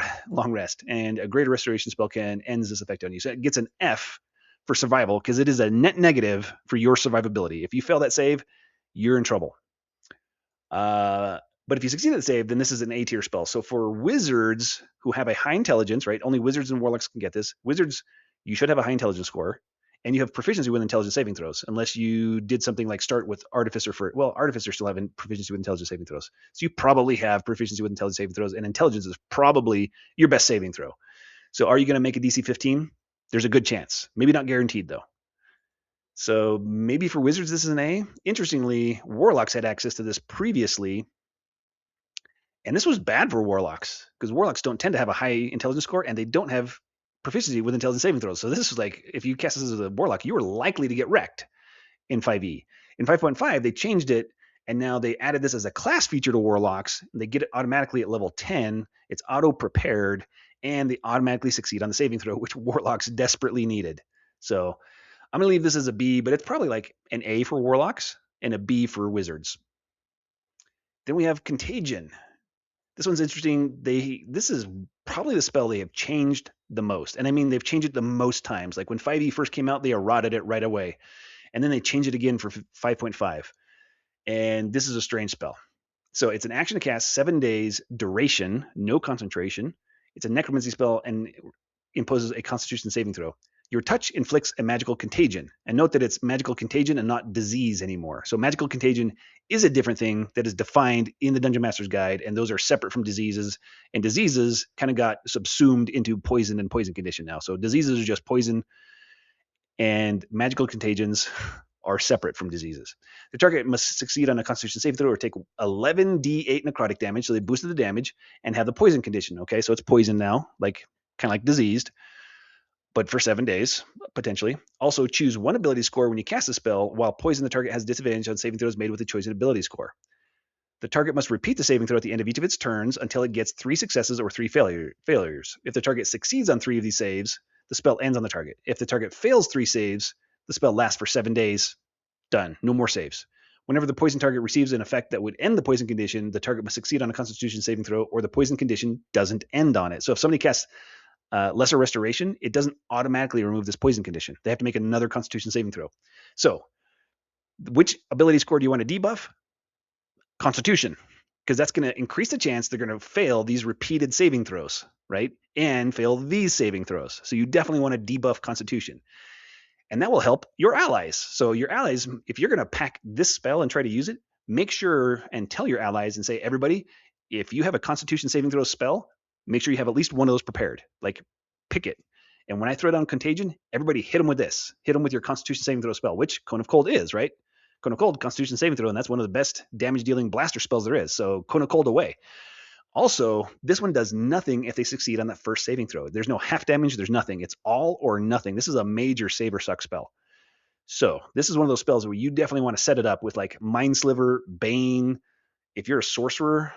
rest. And a greater restoration spell can end this effect on you. So it gets an F for survival because it is a net negative for your survivability. If you fail that save, you're in trouble. But if you succeed at the save, then this is an A tier spell. So for wizards who have a high intelligence, right? Only wizards and warlocks can get this. Wizards, you should have a high intelligence score. and you have proficiency with intelligence saving throws, unless you did something like start with Artificer for, well, Artificer still have proficiency with intelligence saving throws. So you probably have proficiency with intelligence saving throws, and intelligence is probably your best saving throw. So are you going to make a DC 15? There's a good chance. Maybe not guaranteed, though. So maybe for Wizards, this is an A. Interestingly, Warlocks had access to this previously, and this was bad for Warlocks, because Warlocks don't tend to have a high intelligence score, and they don't have proficiency with intelligence saving throws. So this is like, if you cast this as a Warlock, you are likely to get wrecked in 5e. In 5.5, they changed it, and now they added this as a class feature to Warlocks. They get it automatically at level 10. It's auto-prepared, and they automatically succeed on the saving throw, which Warlocks desperately needed. So I'm going to leave this as a B, but it's probably like an A for Warlocks and a B for Wizards. Then we have Contagion. This one's interesting. This is probably the spell they have changed the most. And I mean, they've changed it the most times. Like when 5e first came out, they eroded it right away. And then they changed it again for 5.5. And this is a strange spell. So it's an action to cast, 7 days, duration, no concentration. It's a necromancy spell and imposes a constitution saving throw. Your touch inflicts a magical contagion. And note that it's magical contagion and not disease anymore. So magical contagion is a different thing that is defined in the Dungeon Master's Guide, and those are separate from diseases. And diseases kind of got subsumed into poison and poison condition now. So diseases are just poison, and magical contagions are separate from diseases. The target must succeed on a constitution saving throw or take 11d8 necrotic damage. So they boosted the damage and have the poison condition. Okay, so it's poison now, like kind of like diseased, but for 7 days, potentially. Also, choose one ability score when you cast a spell, while poison the target has disadvantage on saving throws made with a chosen ability score. The target must repeat the saving throw at the end of each of its turns until it gets 3 successes or 3 failures. If the target succeeds on 3 of these saves, the spell ends on the target. If the target fails 3 saves, the spell lasts for 7 days. Done. No more saves. Whenever the poison target receives an effect that would end the poison condition, the target must succeed on a constitution saving throw, or the poison condition doesn't end on it. So if somebody casts Lesser Restoration, it doesn't automatically remove this poison condition. They have to make another constitution saving throw. So which ability score do you want to debuff? Constitution, because that's going to increase the chance they're going to fail these repeated saving throws, right? And fail these saving throws. So you definitely want to debuff Constitution. And that will help your allies. So your allies, if you're going to pack this spell and try to use it, make sure and tell your allies and say, everybody, if you have a Constitution saving throw spell, make sure you have at least one of those prepared. Like, pick it. And when I throw down Contagion, everybody hit them with this. Hit them with your Constitution saving throw spell, which Cone of Cold is, right? Cone of Cold, Constitution saving throw, and that's one of the best damage-dealing blaster spells there is. So Cone of Cold away. Also, this one does nothing if they succeed on that first saving throw. There's no half damage. There's nothing. It's all or nothing. This is a major save or suck spell. So this is one of those spells where you definitely want to set it up with like Mind Sliver, Bane. If you're a sorcerer,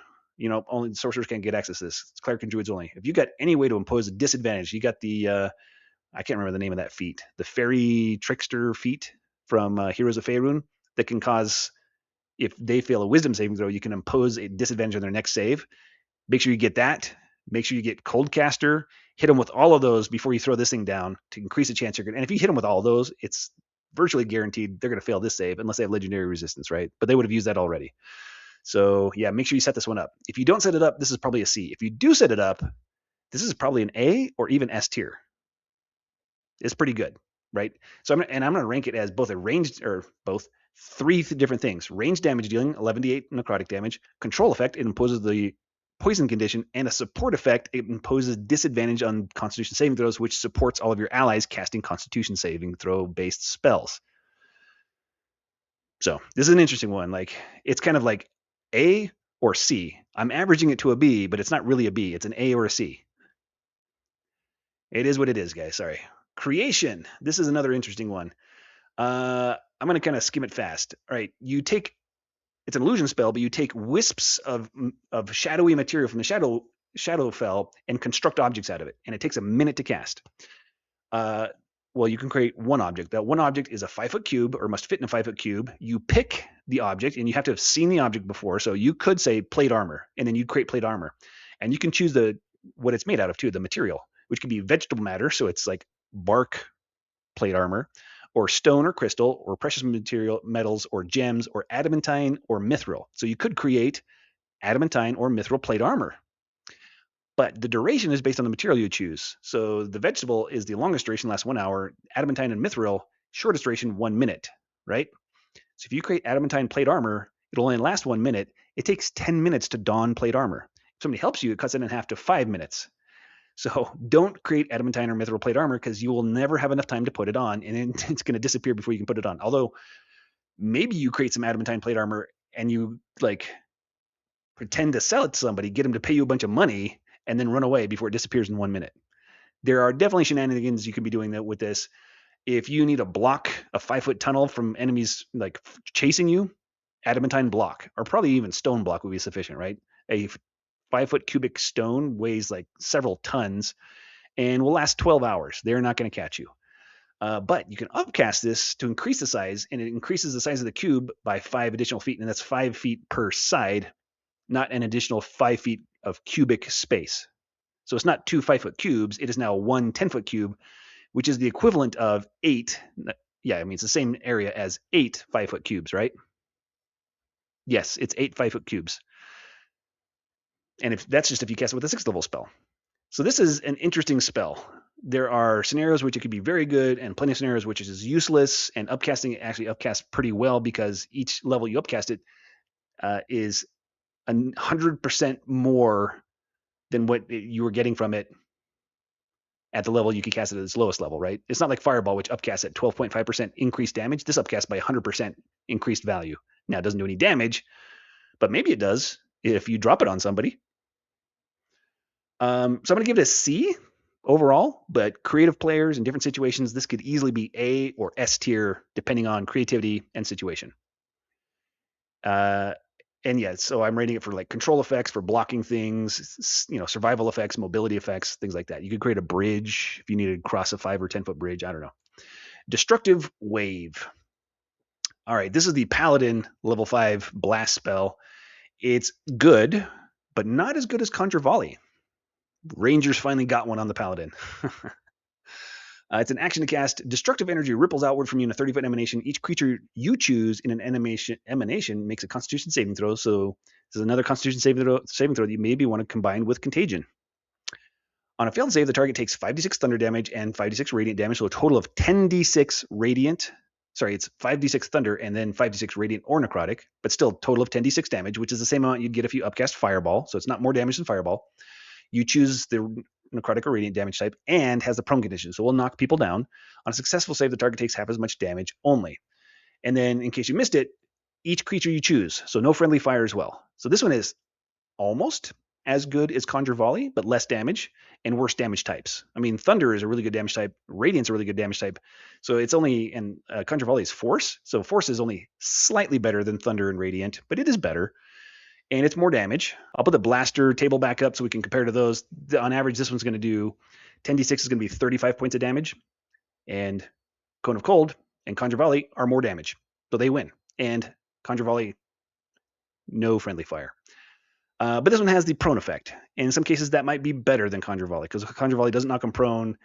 only sorcerers can't get access to this. It's cleric and druids only. If you got any way to impose a disadvantage, you got the, I can't remember the name of that feat, the Fairy Trickster feat from Heroes of Faerun that can cause, if they fail a wisdom saving throw, you can impose a disadvantage on their next save. Make sure you get that. Make sure you get Coldcaster. Hit them with all of those before you throw this thing down to increase the chance you're going to. And if you hit them with all of those, it's virtually guaranteed they're going to fail this save unless they have legendary resistance, right? But they would have used that already. So yeah, make sure you set this one up. If you don't set it up, this is probably a C. If you do set it up, this is probably an A or even S tier. It's pretty good, right? So I'm going to rank it as both a ranged, or both 3 different things. Range damage dealing, 11d8 necrotic damage. Control effect, it imposes the poison condition, and a support effect, it imposes disadvantage on Constitution saving throws, which supports all of your allies casting Constitution saving throw based spells. So this is an interesting one. Like, it's kind of like A or C. I'm averaging it to a B, but it's not really a B. It's an A or a C. It is what it is, guys. Sorry. Creation. This is another interesting one. I'm going to kind of skim it fast. All right. It's an illusion spell, but you take wisps of shadowy material from the Shadowfell and construct objects out of it. And it takes a minute to cast. Well, you can create one object. That one object is a 5-foot cube, or must fit in a 5-foot cube. You pick the object, and you have to have seen the object before. So you could say plate armor, and then you create plate armor. And you can choose what it's made out of too, the material, which can be vegetable matter. So it's like bark plate armor, or stone or crystal, or precious metals, or gems, or adamantine, or mithril. So you could create adamantine or mithril plate armor. But the duration is based on the material you choose. So the vegetable is the longest duration, lasts 1 hour. Adamantine and mithril shortest duration 1 minute, right? So if you create adamantine plate armor, it'll only last 1 minute. It takes 10 minutes to don plate armor. If somebody helps you, it cuts it in half to 5 minutes. So don't create adamantine or mithril plate armor because you will never have enough time to put it on, and it's going to disappear before you can put it on. Although maybe you create some adamantine plate armor and you like pretend to sell it to somebody, get them to pay you a bunch of money, and then run away before it disappears in 1 minute. There are definitely shenanigans you can be doing that with this. If you need to block a 5-foot tunnel from enemies like chasing you, adamantine block, or probably even stone block would be sufficient, right? A 5-foot cubic stone weighs like several tons and will last 12 hours. They're not going to catch you. But you can upcast this to increase the size, and it increases the size of the cube by 5 additional feet, and that's 5 feet per side, not an additional 5 feet of cubic space. So it's not 2 5-foot cubes. It is now 1 10-foot cube, which is the equivalent of 8. Yeah, I mean, it's the same area as 8 5-foot cubes, right? Yes, it's 8 5-foot cubes. And if that's just if you cast it with a 6th level spell. So this is an interesting spell. There are scenarios which it could be very good and plenty of scenarios which is useless, and upcasting it actually upcasts pretty well because each level you upcast it is 100% more than what you were getting from it at the level you could cast it at its lowest level, right? It's not like Fireball, which upcasts at 12.5% increased damage. This upcasts by 100% increased value. Now, it doesn't do any damage, but maybe it does if you drop it on somebody. So I'm going to give it a C overall, but creative players in different situations, this could easily be A or S tier, depending on creativity and situation. And yeah, so I'm rating it for like control effects, for blocking things, survival effects, mobility effects, things like that. You could create a bridge if you needed to cross a 5 or 10-foot bridge. I don't know. Destructive Wave. All right, this is the Paladin level 5 blast spell. It's good, but not as good as Conjure Volley. Rangers finally got one on the Paladin. It's an action to cast. Destructive energy ripples outward from you in a 30-foot emanation. Each creature you choose in an emanation makes a Constitution saving throw. So this is another Constitution saving throw that you maybe want to combine with Contagion. On a failed save, the target takes 5d6 thunder damage and 5d6 radiant damage, so a total of 10d6 radiant. Sorry, it's 5d6 thunder and then 5d6 radiant or necrotic, but still total of 10d6 damage, which is the same amount you'd get if you upcast Fireball. So it's not more damage than Fireball. You choose the necrotic or radiant damage type and has the prone condition, so we'll knock people down. On a successful save, the target takes half as much damage only. And then, in case you missed it, each creature you choose, so no friendly fire as well. So this one is almost as good as Conjure Volley, but less damage and worse damage types. I mean, Thunder is a really good damage type. Radiant's a really good damage type. So it's only, and Conjure Volley is Force. So Force is only slightly better than Thunder and Radiant, but it is better. And it's more damage. I'll put the blaster table back up so we can compare to those. On average, this one's going to do 10d6 is going to be 35 points of damage, and Cone of Cold and Conjure Volley are more damage, so they win. And Conjure Volley, no friendly fire. But this one has the prone effect. And in some cases, that might be better than Conjure Volley because Conjure Volley doesn't knock them prone.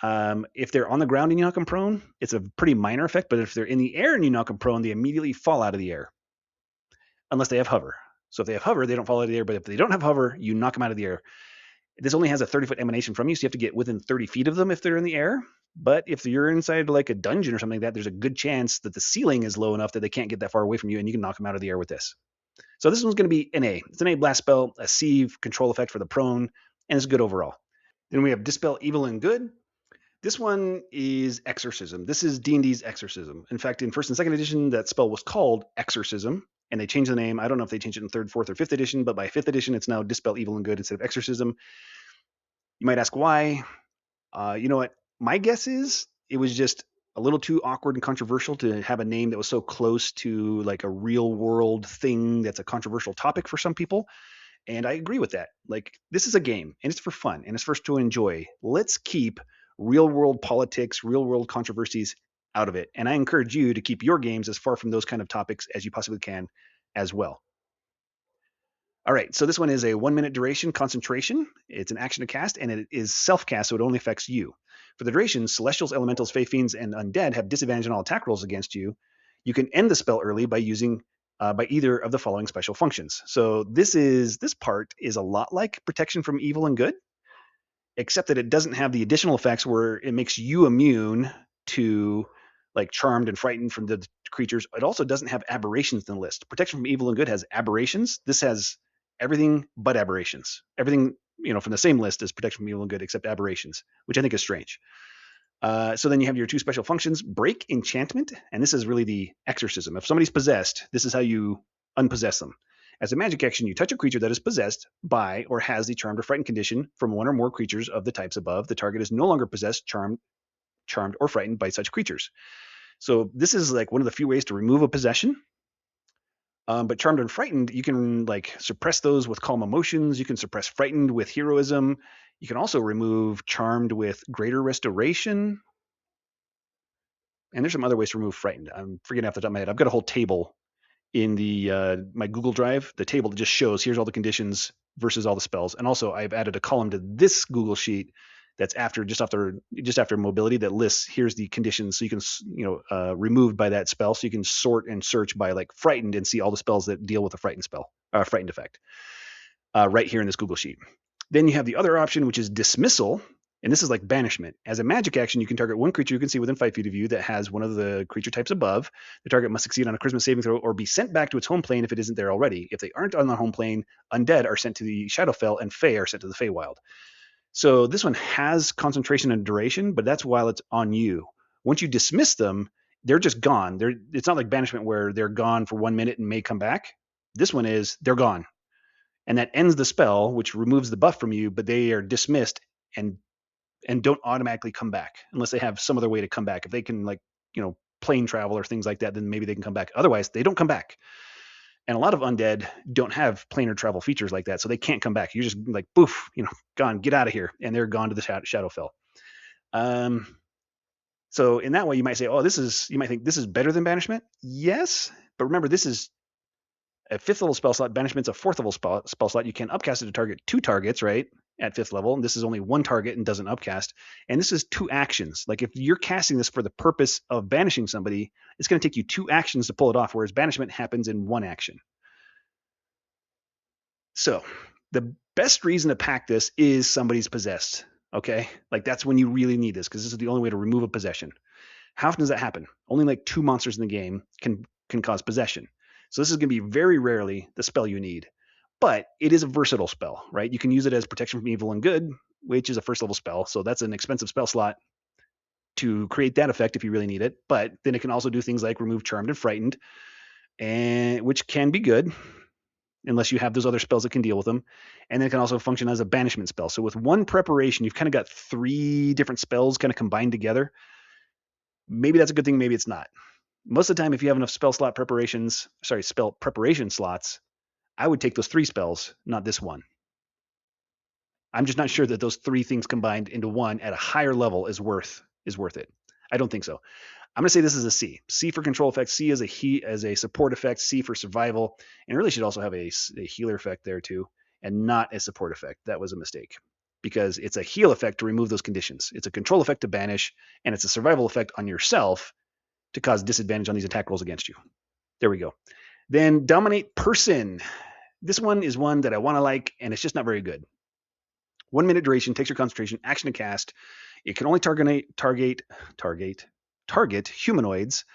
If they're on the ground and you knock them prone, it's a pretty minor effect. But if they're in the air and you knock them prone, they immediately fall out of the air, unless they have hover. So if they have hover, they don't fall out of the air. But if they don't have hover, you knock them out of the air. This only has a 30-foot emanation from you, so you have to get within 30 feet of them if they're in the air. But if you're inside like a dungeon or something like that, there's a good chance that the ceiling is low enough that they can't get that far away from you, and you can knock them out of the air with this. So this one's going to be an A. It's an A blast spell, a C control effect for the prone, and it's good overall. Then we have Dispel Evil and Good. This one is Exorcism. This is D&D's Exorcism. In fact, in 1st and 2nd edition, that spell was called Exorcism, and they changed the name. I don't know if they changed it in 3rd, 4th, or 5th edition, but by 5th edition, it's now Dispel Evil and Good instead of Exorcism. You might ask why. You know what? My guess is it was just a little too awkward and controversial to have a name that was so close to like a real world thing that's a controversial topic for some people. And I agree with that. Like, this is a game and it's for fun and it's for us to enjoy. Let's keep real world politics, real world controversies out of it. And I encourage you to keep your games as far from those kind of topics as you possibly can as well. All right, so this one is a 1-minute duration concentration. It's an action to cast, and it is self-cast, so it only affects you. For the duration, Celestials, Elementals, Fey Fiends, and Undead have disadvantage on all attack rolls against you. You can end the spell early by using by either of the following special functions. So this part is a lot like Protection from Evil and Good, except that it doesn't have the additional effects where it makes you immune to like Charmed and Frightened from the creatures. It also doesn't have aberrations in the list. Protection from Evil and Good has aberrations. This has everything but aberrations. Everything, from the same list as Protection from Evil and Good except aberrations, which I think is strange. So then you have your 2 special functions, Break Enchantment, and this is really the exorcism. If somebody's possessed, this is how you unpossess them. As a magic action, you touch a creature that is possessed by or has the Charmed or Frightened condition from one or more creatures of the types above. The target is no longer possessed, charmed, or frightened by such creatures. So this is like one of the few ways to remove a possession. But Charmed and Frightened, you can like suppress those with Calm Emotions. You can suppress Frightened with Heroism. You can also remove Charmed with Greater Restoration. And there's some other ways to remove Frightened. I'm forgetting off the top of my head. I've got a whole table in the my Google Drive, the table that just shows here's all the conditions versus all the spells. And also I've added a column to this Google sheet that's just after mobility that lists here's the conditions, so you can removed by that spell, so you can sort and search by like Frightened and see all the spells that deal with a frightened effect right here in this Google sheet. Then you have the other option, which is Dismissal. And this is like Banishment. As a magic action, you can target one creature you can see within 5 feet of you that has one of the creature types above. The target must succeed on a Charisma saving throw or be sent back to its home plane if it isn't there already. If they aren't on the home plane, Undead are sent to the Shadowfell and Fey are sent to the Feywild. So this one has concentration and duration, but that's while it's on you. Once you dismiss them, they're just gone. It's not like Banishment where they're gone for 1 minute and may come back. This one is they're gone. And that ends the spell, which removes the buff from you, but they are dismissed and don't automatically come back unless they have some other way to come back. If they can plane travel or things like that, then maybe they can come back. Otherwise, they don't come back. And a lot of undead don't have planar travel features like that, so they can't come back. You're just like, poof, gone, get out of here. And they're gone to the Shadowfell. So in that way, you might say, you might think this is better than Banishment. Yes, but remember, this is a 5th level spell slot. Banishment's a 4th level spell slot. You can upcast it to target 2 targets, right? At 5th level, and this is only 1 target and doesn't upcast. And this is 2 actions. Like if you're casting this for the purpose of banishing somebody, it's going to take you 2 actions to pull it off, whereas Banishment happens in 1 action. So the best reason to pack this is somebody's possessed. Okay, like that's when you really need this, because this is the only way to remove a possession. How often does that happen? Only like 2 monsters in the game can cause possession. So this is going to be very rarely the spell you need. But it is a versatile spell, right? You can use it as Protection from Evil and Good, which is a 1st level spell. So that's an expensive spell slot to create that effect if you really need it. But then it can also do things like remove Charmed and Frightened, which can be good unless you have those other spells that can deal with them. And then it can also function as a banishment spell. So with 1 preparation, you've kind of got 3 different spells kind of combined together. Maybe that's a good thing, maybe it's not. Most of the time, if you have enough spell preparation slots, I would take those 3 spells, not this one. I'm just not sure that those 3 things combined into one at a higher level is worth it. I don't think so. I'm going to say this is a C. C for control effect, C as a support effect, C for survival, and it really should also have a healer effect there too, and not a support effect. That was a mistake, because it's a heal effect to remove those conditions. It's a control effect to banish, and it's a survival effect on yourself to cause disadvantage on these attack rolls against you. There we go. Then Dominate Person. This one is one that I want to like, and it's just not very good. 1 minute duration, takes your concentration, action to cast. It can only target humanoids.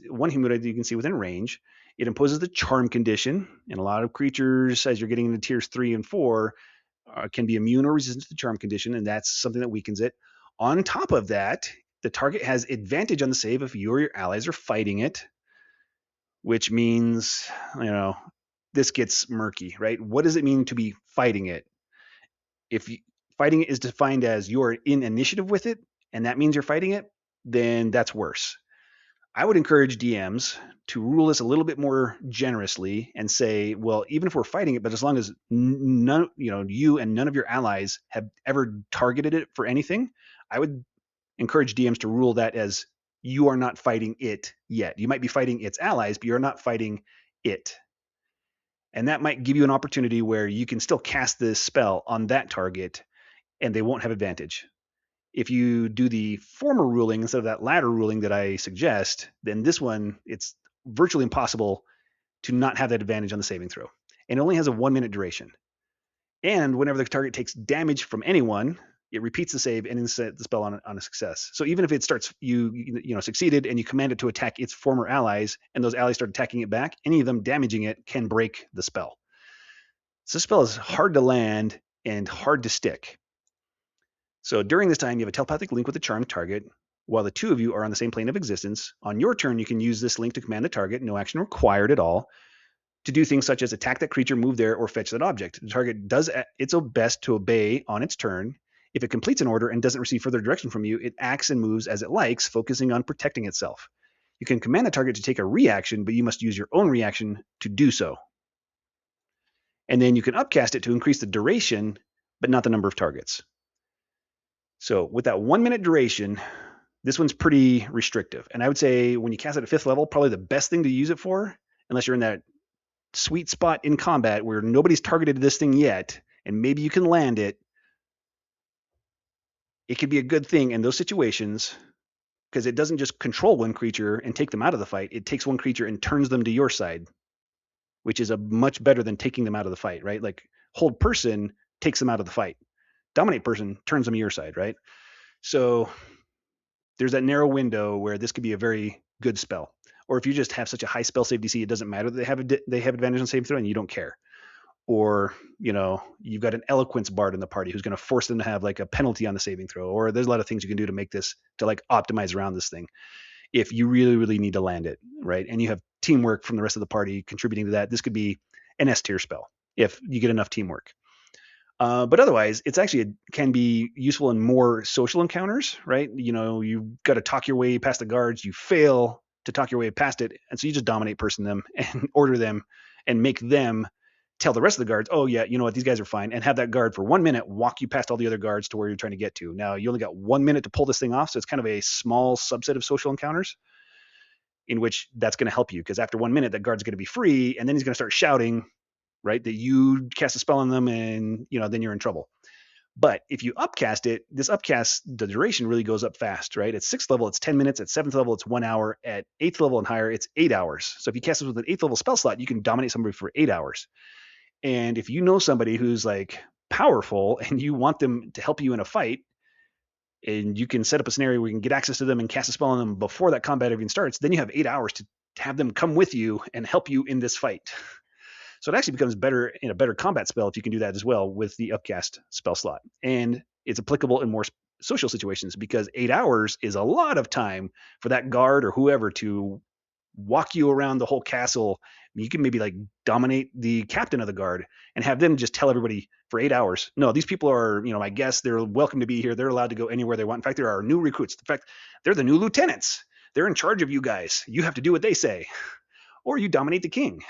One humanoid you can see within range. It imposes the charm condition, and a lot of creatures, as you're getting into tiers 3 and 4, can be immune or resistant to the charm condition, and that's something that weakens it. On top of that, the target has advantage on the save if you or your allies are fighting it, which means, this gets murky, right? What does it mean to be fighting it? If fighting it is defined as you're in initiative with it, and that means you're fighting it, then that's worse. I would encourage DMs to rule this a little bit more generously and say, well, even if we're fighting it, but as long as you and none of your allies have ever targeted it for anything, I would encourage DMs to rule that as you are not fighting it yet. You might be fighting its allies, but you're not fighting it. And that might give you an opportunity where you can still cast this spell on that target and they won't have advantage. If you do the former ruling instead of that latter ruling that I suggest, then this one, it's virtually impossible to not have that advantage on the saving throw. And it only has a 1 minute duration. And whenever the target takes damage from anyone, it repeats the save and ends the spell on a success. So even if it starts, you succeeded and you command it to attack its former allies, and those allies start attacking it back, any of them damaging it can break the spell. So this spell is hard to land and hard to stick. So during this time, you have a telepathic link with the charmed target. While the two of you are on the same plane of existence, on your turn, you can use this link to command the target, no action required at all, to do things such as attack that creature, move there, or fetch that object. The target does its best to obey on its turn. If it completes an order and doesn't receive further direction from you, it acts and moves as it likes, focusing on protecting itself. You can command the target to take a reaction, but you must use your own reaction to do so. And then you can upcast it to increase the duration, but not the number of targets. So with that 1 minute duration, this one's pretty restrictive. And I would say when you cast it at 5th level, probably the best thing to use it for, unless you're in that sweet spot in combat where nobody's targeted this thing yet, and maybe you can land it, it could be a good thing in those situations because it doesn't just control one creature and take them out of the fight. It takes one creature and turns them to your side, which is a much better than taking them out of the fight, right? Like hold person takes them out of the fight. Dominate person turns them to your side, right? So there's that narrow window where this could be a very good spell. Or if you just have such a high spell save DC, it doesn't matter that they have advantage on saving throw and you don't care. Or you've got an eloquence bard in the party who's going to force them to have like a penalty on the saving throw. Or there's a lot of things you can do to make this to like optimize around this thing if you really, really need to land it, right? And you have teamwork from the rest of the party contributing to that. This could be an S tier spell if you get enough teamwork. But otherwise, it's actually can be useful in more social encounters, right? You've got to talk your way past the guards. You fail to talk your way past it, and so you just dominate person them and order them and make them tell the rest of the guards, oh yeah, you know what, these guys are fine, and have that guard for 1 minute walk you past all the other guards to where you're trying to get to. Now you only got 1 minute to pull this thing off, so it's kind of a small subset of social encounters in which that's going to help you, because after 1 minute, that guard's going to be free, and then he's going to start shouting, right, that you cast a spell on them, and then you're in trouble. But if you upcast it, this upcast, the duration really goes up fast, right? At 6th level, it's 10 minutes. At 7th level, it's 1 hour. At 8th level and higher, it's 8 hours. So if you cast this with an 8th level spell slot, you can dominate somebody for 8 hours. And if you know somebody who's like powerful and you want them to help you in a fight, and you can set up a scenario where you can get access to them and cast a spell on them before that combat even starts, then you have 8 hours to have them come with you and help you in this fight. So it actually becomes better in a better combat spell if you can do that as well with the upcast spell slot. And it's applicable in more social situations because 8 hours is a lot of time for that guard or whoever to walk you around the whole castle. You can maybe like dominate the captain of the guard and have them just tell everybody for 8 hours, no, these people are, my guests, they're welcome to be here. They're allowed to go anywhere they want. In fact, there are new recruits. In fact, they're the new lieutenants. They're in charge of you guys. You have to do what they say. Or you dominate the king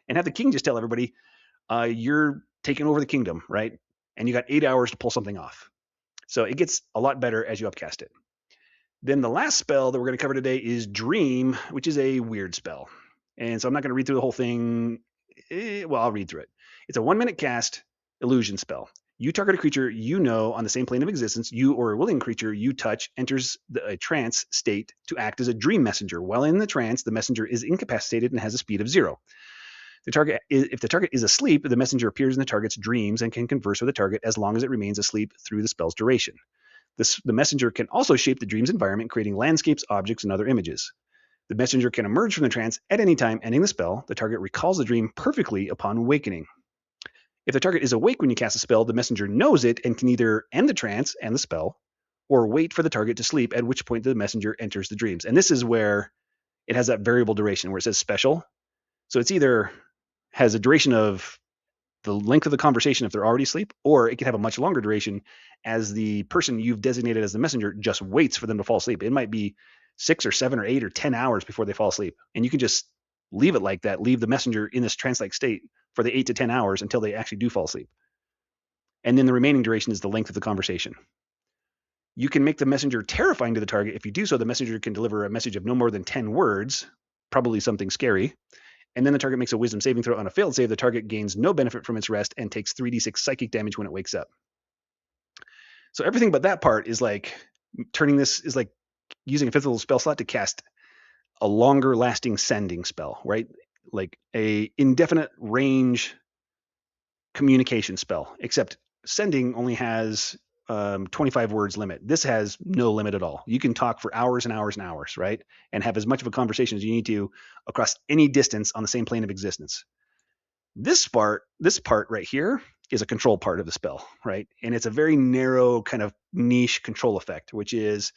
and have the king just tell everybody, you're taking over the kingdom, right? And you got 8 hours to pull something off. So it gets a lot better as you upcast it. Then the last spell that we're going to cover today is Dream, which is a weird spell. And so I'm not going to read through the whole thing. Well, I'll read through it. It's a 1 minute cast illusion spell. You target a creature you know on the same plane of existence. You or a willing creature you touch enters a trance state to act as a dream messenger. While in the trance, the messenger is incapacitated and has a speed of 0. If the target is asleep, the messenger appears in the target's dreams and can converse with the target as long as it remains asleep through the spell's duration. The messenger can also shape the dream's environment, creating landscapes, objects, and other images. The messenger can emerge from the trance at any time ending the spell. The target recalls the dream perfectly upon awakening. If the target is awake when you cast a spell, the messenger knows it and can either end the trance and the spell, or wait for the target to sleep, at which point the messenger enters the dreams. And this is where it has that variable duration where it says special. So it's either has a duration of the length of the conversation if they're already asleep, or it can have a much longer duration as the person you've designated as the messenger just waits for them to fall asleep. It might be 6 or 7 or 8 or 10 hours before they fall asleep. And you can just leave it like that, leave the messenger in this trance-like state for the 8 to 10 hours until they actually do fall asleep. And then the remaining duration is the length of the conversation. You can make the messenger terrifying to the target. If you do so, the messenger can deliver a message of no more than 10 words, probably something scary. And then the target makes a wisdom saving throw. On a failed save, the target gains no benefit from its rest and takes 3d6 psychic damage when it wakes up. So everything but that part is like turning this is like using a 5th level spell slot to cast a longer lasting sending spell, right? Like a indefinite range communication spell, except sending only has 25 words limit. This has no limit at all. You can talk for hours and hours and hours, right? And have as much of a conversation as you need to across any distance on the same plane of existence. This part right here is a control part of the spell, right? And it's a very narrow kind of niche control effect, which is,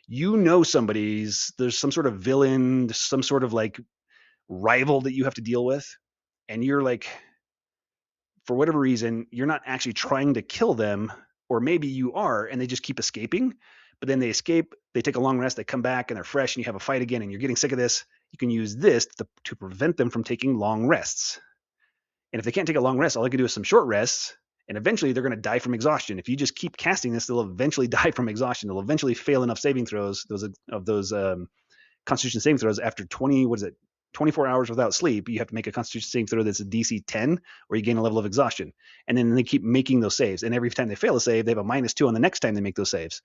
there's some sort of villain, some sort of like rival that you have to deal with, and you're like, for whatever reason, you're not actually trying to kill them, or maybe you are, and they just keep escaping. But then they escape, they take a long rest, they come back, and they're fresh, and you have a fight again, and you're getting sick of this. You can use this to prevent them from taking long rests. And if they can't take a long rest, all they can do is some short rests, and eventually they're going to die from exhaustion. If you just keep casting this, they'll eventually die from exhaustion. They'll eventually fail enough saving throws, those Constitution saving throws after 24 hours without sleep. You have to make a Constitution saving throw that's a DC 10, or you gain a level of exhaustion. And then they keep making those saves. And every time they fail a save, they have a -2 on the next time they make those saves.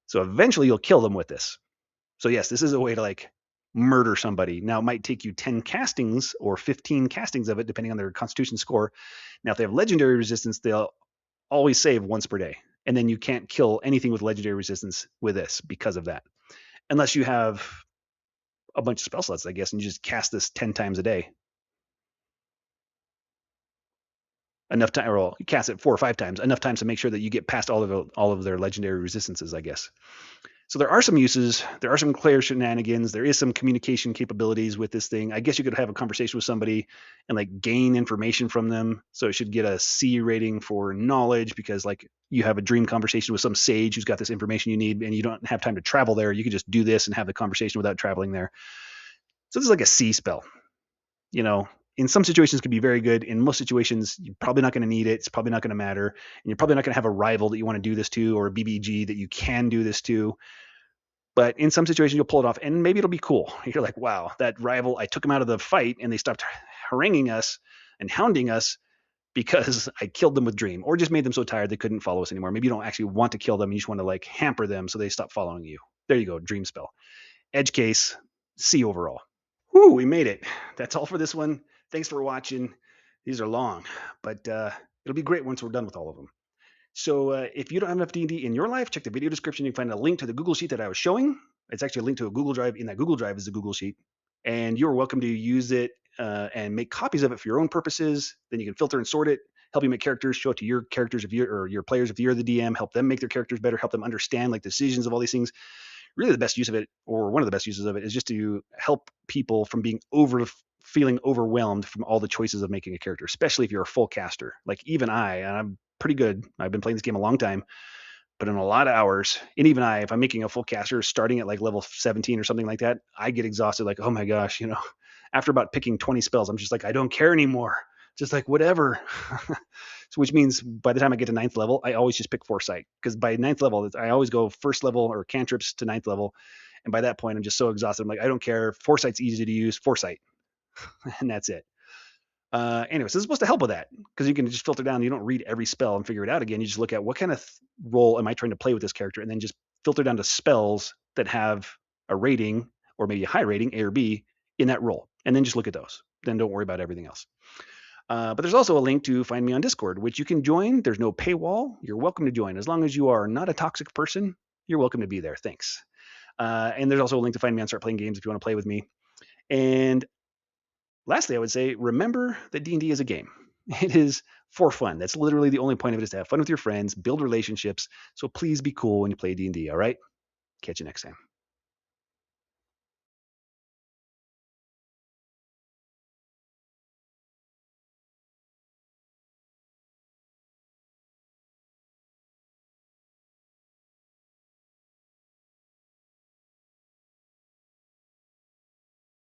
So eventually you'll kill them with this. So yes, this is a way to like murder somebody. Now, it might take you 10 castings or 15 castings of it, depending on their Constitution score. Now, if they have legendary resistance, they'll always save once per day. And then you can't kill anything with legendary resistance with this because of that. Unless you have a bunch of spell slots, I guess, and you just cast this 10 times a day. Enough time, or you cast it 4 or 5 times, enough times to make sure that you get past all of their legendary resistances, I guess. So there are some uses. There are some clear shenanigans. There is some communication capabilities with this thing. I guess you could have a conversation with somebody and like gain information from them. So it should get a C rating for knowledge, because like you have a dream conversation with some sage who's got this information you need, and you don't have time to travel there. You can just do this and have the conversation without traveling there. So this is like a C spell. In some situations it could be very good. In most situations, you're probably not going to need it. It's probably not going to matter. And you're probably not going to have a rival that you want to do this to, or a BBG that you can do this to. But in some situations, you'll pull it off, and maybe it'll be cool. You're like, wow, that rival, I took them out of the fight, and they stopped haranguing us and hounding us because I killed them with Dream, or just made them so tired they couldn't follow us anymore. Maybe you don't actually want to kill them. You just want to like hamper them so they stop following you. There you go, Dream spell. Edge case, C overall. Whew, we made it. That's all for this one. Thanks for watching. These are long, but it'll be great once we're done with all of them. So if you don't have enough D&D in your life, check the video description. You can find a link to the Google Sheet that I was showing. It's actually a link to a Google Drive. In that Google Drive is the Google Sheet. And you're welcome to use it and make copies of it for your own purposes. Then you can filter and sort it, help you make characters, show it to your characters or your players if you're the DM, help them make their characters better, help them understand like decisions of all these things. Really the best use of it, or one of the best uses of it, is just to help people from feeling overwhelmed from all the choices of making a character, especially if you're a full caster. Like even I'm pretty good. I've been playing this game a long time, but in a lot of hours, and even if I'm making a full caster starting at like level 17 or something like that, I get exhausted. Like, oh my gosh, after about picking 20 spells, I'm just like, I don't care anymore. Just like whatever. So which means by the time I get to 9th level, I always just pick Foresight, because by 9th level, I always go 1st level or cantrips to 9th level. And by that point, I'm just so exhausted. I'm like, I don't care. Foresight's easy to use. Foresight. And that's it. Anyways, this is supposed to help with that, because you can just filter down. You don't read every spell and figure it out again. You just look at what kind of role am I trying to play with this character, and then just filter down to spells that have a rating, or maybe a high rating, A or B, in that role. And then just look at those. Then don't worry about everything else. But there's also a link to find me on Discord, which you can join. There's no paywall. You're welcome to join. As long as you are not a toxic person, you're welcome to be there. Thanks. And there's also a link to find me on Start Playing Games if you want to play with me. And lastly, I would say, remember that D&D is a game. It is for fun. That's literally the only point of it, is to have fun with your friends, build relationships. So please be cool when you play D&D, all right? Catch you next time.